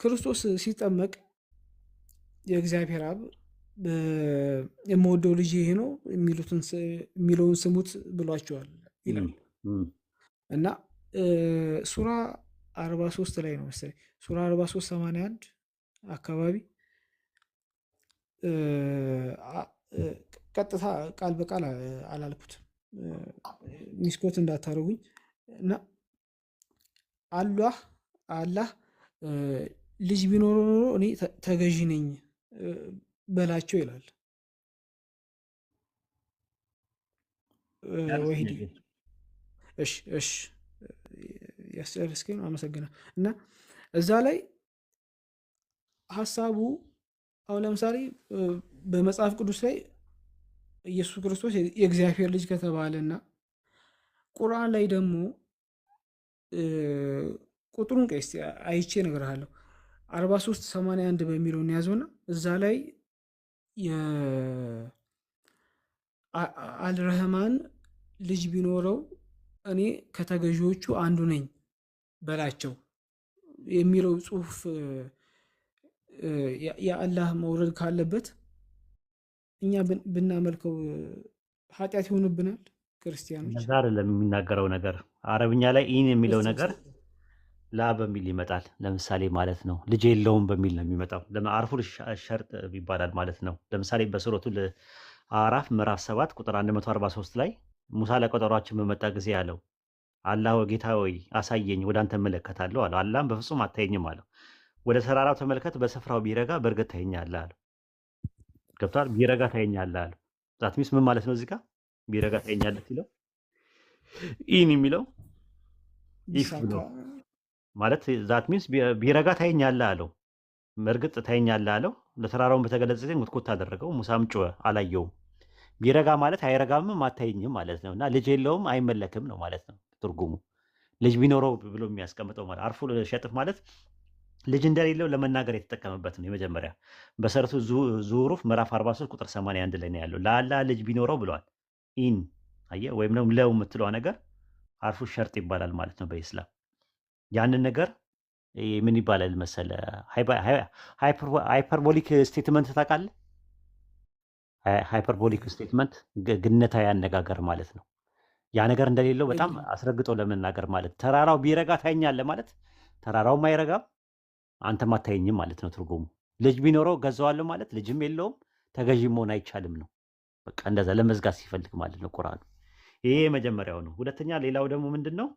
ክርስቶስ ሲጠመቅ የእግዚአብሔር አብ የምወደው ልጅ ይሄ ነው የሚለውን ስሙት ብሏቸዋል ይላል እና ሱራ 43 ላይ ነው መሰለኝ፣ ሱራ 43:81 አካባቢ ቀጥታ ቃል በቃል አላልኩትም፣ ሚስኮት እንዳታደርጉኝ እና አላህ ልጅ ቢኖረ ኖሮ እኔ ተገዢ ነኝ በላቸው ይላል። ወሂድ እሺ ያስጨርስከኝ ነው፣ አመሰግናለሁ። እና እዛ ላይ ሀሳቡ አሁን ለምሳሌ በመጽሐፍ ቅዱስ ላይ ኢየሱስ ክርስቶስ የእግዚአብሔር ልጅ ከተባለና ቁርአን ላይ ደግሞ ቁጥሩን ቀስ አይቼ እነግርሃለሁ 43:81 በሚለው እንያዘውና እዛ ላይ የአልረህማን ልጅ ቢኖረው እኔ ከተገዢዎቹ አንዱ ነኝ በላቸው የሚለው ጽሁፍ የአላህ መውረድ ካለበት እኛ ብናመልከው ኃጢአት ይሆንብናል? ክርስቲያኖች እዛ አይደለም የሚናገረው ነገር። አረብኛ ላይ ኢን የሚለው ነገር ላ በሚል ይመጣል። ለምሳሌ ማለት ነው ልጅ የለውም በሚል ነው የሚመጣው። አርፉል ሸርጥ ይባላል ማለት ነው። ለምሳሌ በሱረቱል አዕራፍ ምዕራፍ 7 ቁጥር 143 ላይ ሙሳ ለቀጠሯችን በመጣ ጊዜ አለው አላህ ጌታ ሆይ አሳየኝ፣ ወደ አንተ እመለከታለሁ አለው። አላህም በፍጹም አታየኝም አለው። ወደ ተራራው ተመልከት፣ በስፍራው ቢረጋ በእርግጥ ታየኛለህ አለው። ገብቷል? ቢረጋ ታየኛለህ አለው። ዛት ሚስ ምን ማለት ነው? እዚህ ጋር ቢረጋ ታየኛለህ ሲለው ኢን የሚለው ኢፍ ብሎ ማለት ዛት ሚንስ ቢረጋ ታየኛለህ አለው። በእርግጥ ታየኛለህ አለው። ለተራራውን በተገለጸ ጊዜ ሙትኮት አደረገው። ሙሳም ጮኸ፣ አላየውም። ቢረጋ ማለት አይረጋምም አታየኝም ማለት ነው። እና ልጅ የለውም አይመለክም ነው ማለት ነው ትርጉሙ። ልጅ ቢኖረው ብሎ የሚያስቀምጠው ማለት አርፎ ሸጥፍ ማለት ልጅ እንደሌለው ለመናገር የተጠቀመበት ነው። የመጀመሪያ በሰረቱ ዙሩፍ ምዕራፍ 43 ቁጥር 81 ላይ ነው ያለው። ለአላህ ልጅ ቢኖረው ብሏል። ኢን አየህ፣ ወይም ደግሞ ለው የምትለዋ ነገር አርፉ ሸርጥ ይባላል ማለት ነው በኢስላም። ያንን ነገር ምን ይባላል መሰለ? ሃይፐርቦሊክ ስቴትመንት ታውቃለህ? ሃይፐርቦሊክ ስቴትመንት ግነታዊ አነጋገር ማለት ነው። ያ ነገር እንደሌለው በጣም አስረግጦ ለመናገር ማለት ተራራው ቢረጋ ታየኛለህ ማለት ተራራውም አይረጋም አንተም አታየኝም ማለት ነው ትርጉሙ። ልጅ ቢኖረው ገዛዋለሁ ማለት ልጅም የለውም ተገዢ መሆን አይቻልም ነው። በቃ እንደዛ ለመዝጋት ሲፈልግ ማለት ነው ቁርአኑ። ይሄ የመጀመሪያው ነው። ሁለተኛ ሌላው ደግሞ ምንድን ነው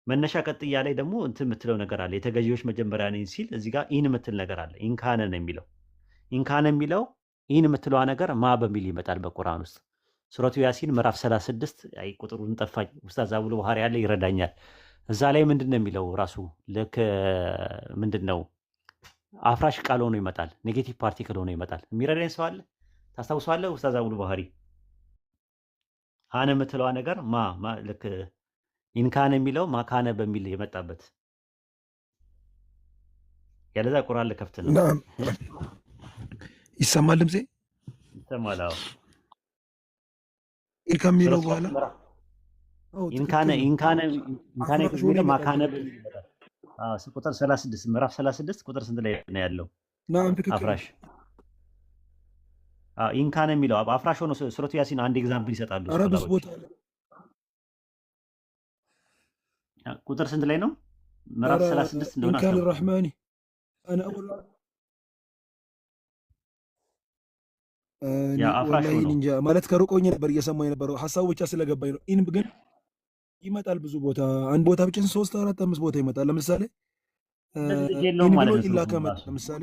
መነሻ ቀጥያ ላይ ደግሞ እንትን የምትለው ነገር አለ። የተገዢዎች መጀመሪያ ነኝ ሲል እዚህ ጋር ኢን የምትል ነገር አለ። ኢንካነ ነው የሚለው። ኢንካነ የሚለው ኢን የምትለዋ ነገር ማ በሚል ይመጣል በቁርአን ውስጥ። ሱረቱ ያሲን ምዕራፍ 36 አይ ቁጥሩን ጠፋኝ። ኡስታዝ አቡል ባህሪ ያለ ይረዳኛል። እዛ ላይ ምንድን ነው የሚለው ራሱ ልክ ምንድን ነው አፍራሽ ቃል ሆኖ ይመጣል። ኔጌቲቭ ፓርቲክል ሆኖ ይመጣል። የሚረዳኝ ሰው አለ? ታስታውሰዋለህ ኡስታዝ አቡል ባህሪ? አነ የምትለዋ ነገር ማ ልክ ኢንካነ የሚለው ማካነ በሚል የመጣበት ያለዛ ቁርአን ልከፍት ነው። ይሰማል ድምጼ? ይሰማል። አዎ ኢን ከሚለው በኋላ ኢንካነ የሚለው ማካነ በሚል ይመጣል። ቁጥር 36 ምዕራፍ 36 ቁጥር ስንት ላይ ነው ያለው? አፍራሽ ኢንካነ የሚለው አፍራሽ ሆኖ ሱረቱ ያሲን አንድ ኤግዛምፕል ይሰጣሉ። ቁጥር ስንት ላይ ነው? ምዕራፍ 36 እንደሆነ ኢንካነ ረህማኒ አና አውላ እንጃ ማለት ከሩቆኝ ነበር እየሰማኝ የነበረው ሀሳቡ ብቻ ስለገባኝ ነው። ኢን ግን ይመጣል ብዙ ቦታ፣ አንድ ቦታ ብቻ 3 4 5 ቦታ ይመጣል። ለምሳሌ ኢን ብሎ ኢላ ከመጣ ለምሳሌ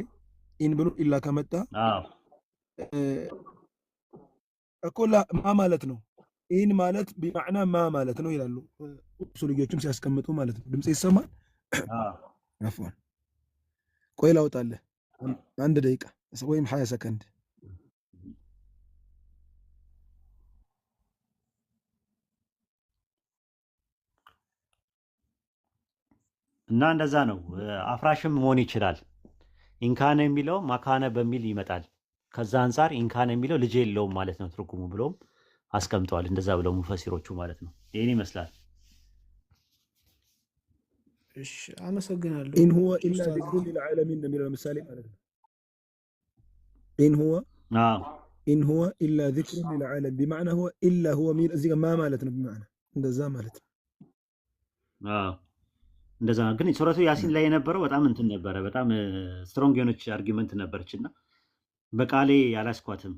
ኢን ብሎ ኢላ ከመጣ እኮ ማ ማለት ነው ኢን ማለት ቢማዕና ማ ማለት ነው ይላሉ ኡሱልዮችም ሲያስቀምጡ ማለት ነው። ድምፅ ይሰማል? አፍዋን ቆይ ላውጣለህ፣ አንድ ደቂቃ ወይም 20 ሰከንድ። እና እንደዛ ነው። አፍራሽም መሆን ይችላል። ኢንካነ የሚለው ማካነ በሚል ይመጣል። ከዛ አንጻር ኢንካነ የሚለው ልጅ የለውም ማለት ነው ትርጉሙ ብሎም አስቀምጠዋል። እንደዛ ብለው ሙፈሲሮቹ ማለት ነው። ይህን ይመስላል። እሺ አመሰግናለሁ። ኢን ሁወ ኢላ ዚክሩን ሊልዓለሚን እንደሚለው ለምሳሌ ማለት ነው። ኢን ሁወ ኢላ ዚክሩን ሊልዓለሚን ቢማዕና ሁወ ኢላ ሁወ ሚል እዚህ ጋር ማ ማለት ነው ቢማዕና እንደዛ ማለት ነው። እንደዛ ነው። ግን ሱረቱ ያሲን ላይ የነበረው በጣም እንትን ነበረ፣ በጣም ስትሮንግ የሆነች አርጊመንት ነበረች እና በቃሌ ያላስኳትም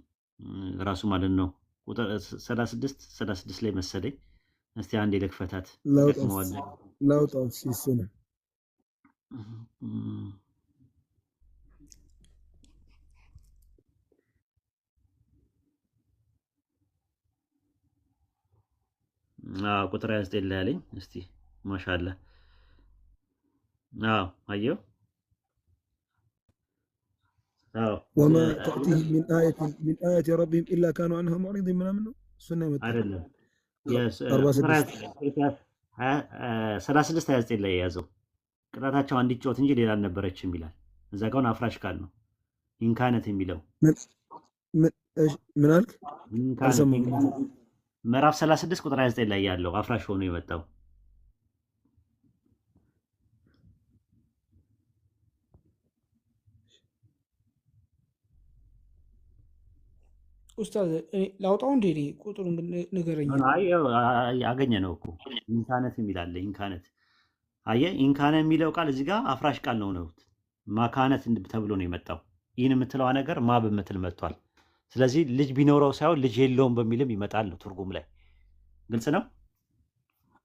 ራሱ ማለት ነው። ቁጥር 36 ላይ መሰለኝ። እስቲ አንዴ ልክፈታት። ላውጣው ሲሱነ ቁጥር 29 ላይ ያለኝ እስቲ ማሻአላ። አየው ወማ ተእቲህም ሚን አያቲ ረቢሂም ኢላ ካኑ አንሃ ሙዕሪዲን ምናምን ነው። እሱን ነው የመጣው አይደለም 36 29 ላይ የያዘው ቅጣታቸው አንዲት ጨዋት እንጂ ሌላ አልነበረችም ይላል። እዛ ጋር አፍራሽ ቃል ነው ኢንካነት የሚለው ምን አልክ? ምዕራፍ 36 ቁጥር 29 ላይ ያለው አፍራሽ ሆኖ የመጣው ኡስታዝ ላውጣው እንዴ? ቁጥሩን ንገረኝ። አገኘ ነው እኮ ኢንካነት የሚላለ ኢንካነት። አየህ ኢንካነ የሚለው ቃል እዚህ ጋር አፍራሽ ቃል ነው ነው ማካነት ተብሎ ነው የመጣው። ይህን የምትለዋ ነገር ማ በምትል መጥቷል። ስለዚህ ልጅ ቢኖረው ሳይሆን ልጅ የለውም በሚልም ይመጣል ነው ትርጉም ላይ። ግልጽ ነው።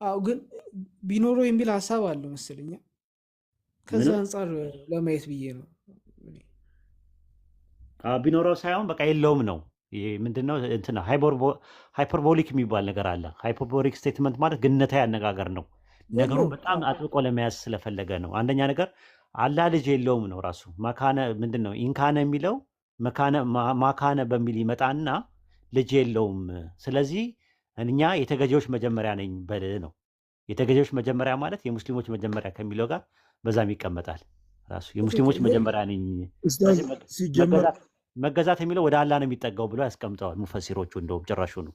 አዎ ግን ቢኖረው የሚል ሀሳብ አለው መሰለኝ። ከዛ አንጻር ለማየት ብዬ ነው። ቢኖረው ሳይሆን በቃ የለውም ነው። ይሄ ምንድነው እንትና ሃይፐርቦሊክ የሚባል ነገር አለ። ሃይፐርቦሊክ ስቴትመንት ማለት ግነታዊ አነጋገር ነው። ነገሩን በጣም አጥብቆ ለመያዝ ስለፈለገ ነው። አንደኛ ነገር አላህ ልጅ የለውም ነው ራሱ። ማካነ ምንድነው ኢንካነ የሚለው ማካነ በሚል ይመጣና ልጅ የለውም። ስለዚህ እኛ የተገዢዎች መጀመሪያ ነኝ በል ነው። የተገዢዎች መጀመሪያ ማለት የሙስሊሞች መጀመሪያ ከሚለው ጋር በዛም ይቀመጣል። ራሱ የሙስሊሞች መጀመሪያ ነኝ መገዛት የሚለው ወደ አላህ ነው የሚጠጋው ብሎ ያስቀምጠዋል ሙፈሲሮቹ። እንደውም ጭራሹ ነው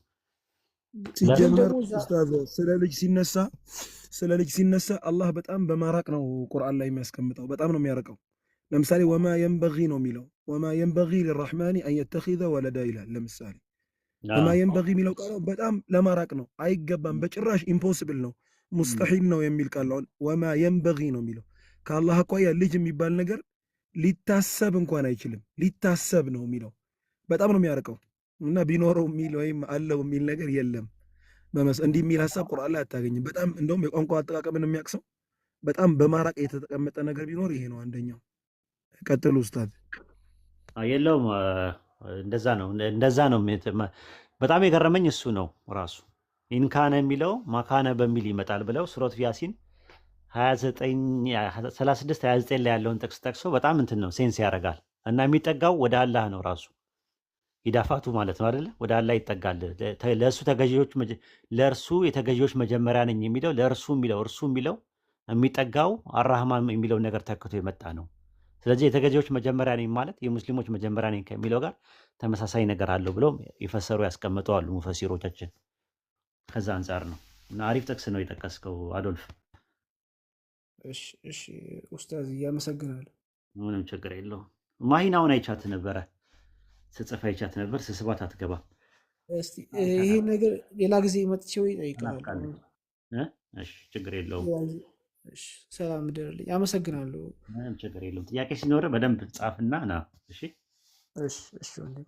ሲጀመር ኡስታዝ ስለ ልጅ ሲነሳ አላህ በጣም በማራቅ ነው ቁርአን ላይ የሚያስቀምጠው። በጣም ነው የሚያረቀው። ለምሳሌ ወማ የንበጊ ነው የሚለው ወማ የንበጊ ሊራሕማኒ አን የተኺዘ ወለዳ ይላል። ለምሳሌ ወማ የንበጊ የሚለው ቃል በጣም ለማራቅ ነው። አይገባም፣ በጭራሽ ኢምፖስብል ነው፣ ሙስተሒል ነው የሚል ቃል ነው። ወማ የንበጊ ነው የሚለው ከአላህ አኳያ ልጅ የሚባል ነገር ሊታሰብ እንኳን አይችልም። ሊታሰብ ነው የሚለው። በጣም ነው የሚያርቀው እና ቢኖረው የሚል ወይም አለው የሚል ነገር የለም። እንዲህ የሚል ሀሳብ ቁርአን ላይ አታገኝም። በጣም እንደውም የቋንቋ አጠቃቀምን የሚያቅሰው በጣም በማራቅ የተቀመጠ ነገር ቢኖር ይሄ ነው አንደኛው። ቀጥሉ ኡስታዝ። የለውም እንደዛ ነው። በጣም የገረመኝ እሱ ነው ራሱ። ኢንካነ የሚለው ማካነ በሚል ይመጣል ብለው ሱረቱ ያሲን 36 29 ላይ ያለውን ጥቅስ ጠቅሶ በጣም እንትን ነው ሴንስ ያደርጋል። እና የሚጠጋው ወደ አላህ ነው ራሱ ሂዳፋቱ ማለት ነው አይደለ? ወደ አላህ ይጠጋል። ለእርሱ የተገዢዎች መጀመሪያ ነኝ የሚለው ለእርሱ የሚለው የሚጠጋው አራህማን የሚለውን ነገር ተክቶ የመጣ ነው። ስለዚህ የተገዢዎች መጀመሪያ ነኝ ማለት የሙስሊሞች መጀመሪያ ነኝ ከሚለው ጋር ተመሳሳይ ነገር አለው ብለው ይፈሰሩ ያስቀምጠው አሉ ሙፈሲሮቻችን። ከዛ አንጻር ነው እና አሪፍ ጥቅስ ነው የጠቀስከው አዶልፍ። እሺ ኡስታዝ እያመሰግናለሁ። ምንም ችግር የለውም። ማሂናውን አይቻት ነበረ ስጽፍ አይቻት ነበር። ስስባት አትገባም። እስቲ ይሄ ነገር ሌላ ጊዜ መጥቼው ይጠይቃል። እሺ ችግር የለውም። እሺ ሰላም ደርልኝ። አመሰግናለሁ። ምንም ችግር የለውም። ጥያቄ ሲኖር በደንብ ጻፍና ና። እሺ እሺ ወንድም።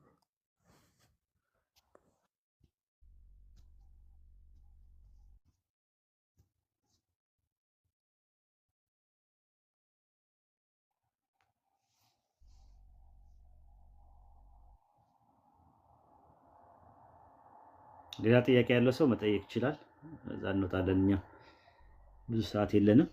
ሌላ ጥያቄ ያለው ሰው መጠየቅ ይችላል። እዛ እንወጣለን። እኛ ብዙ ሰዓት የለንም።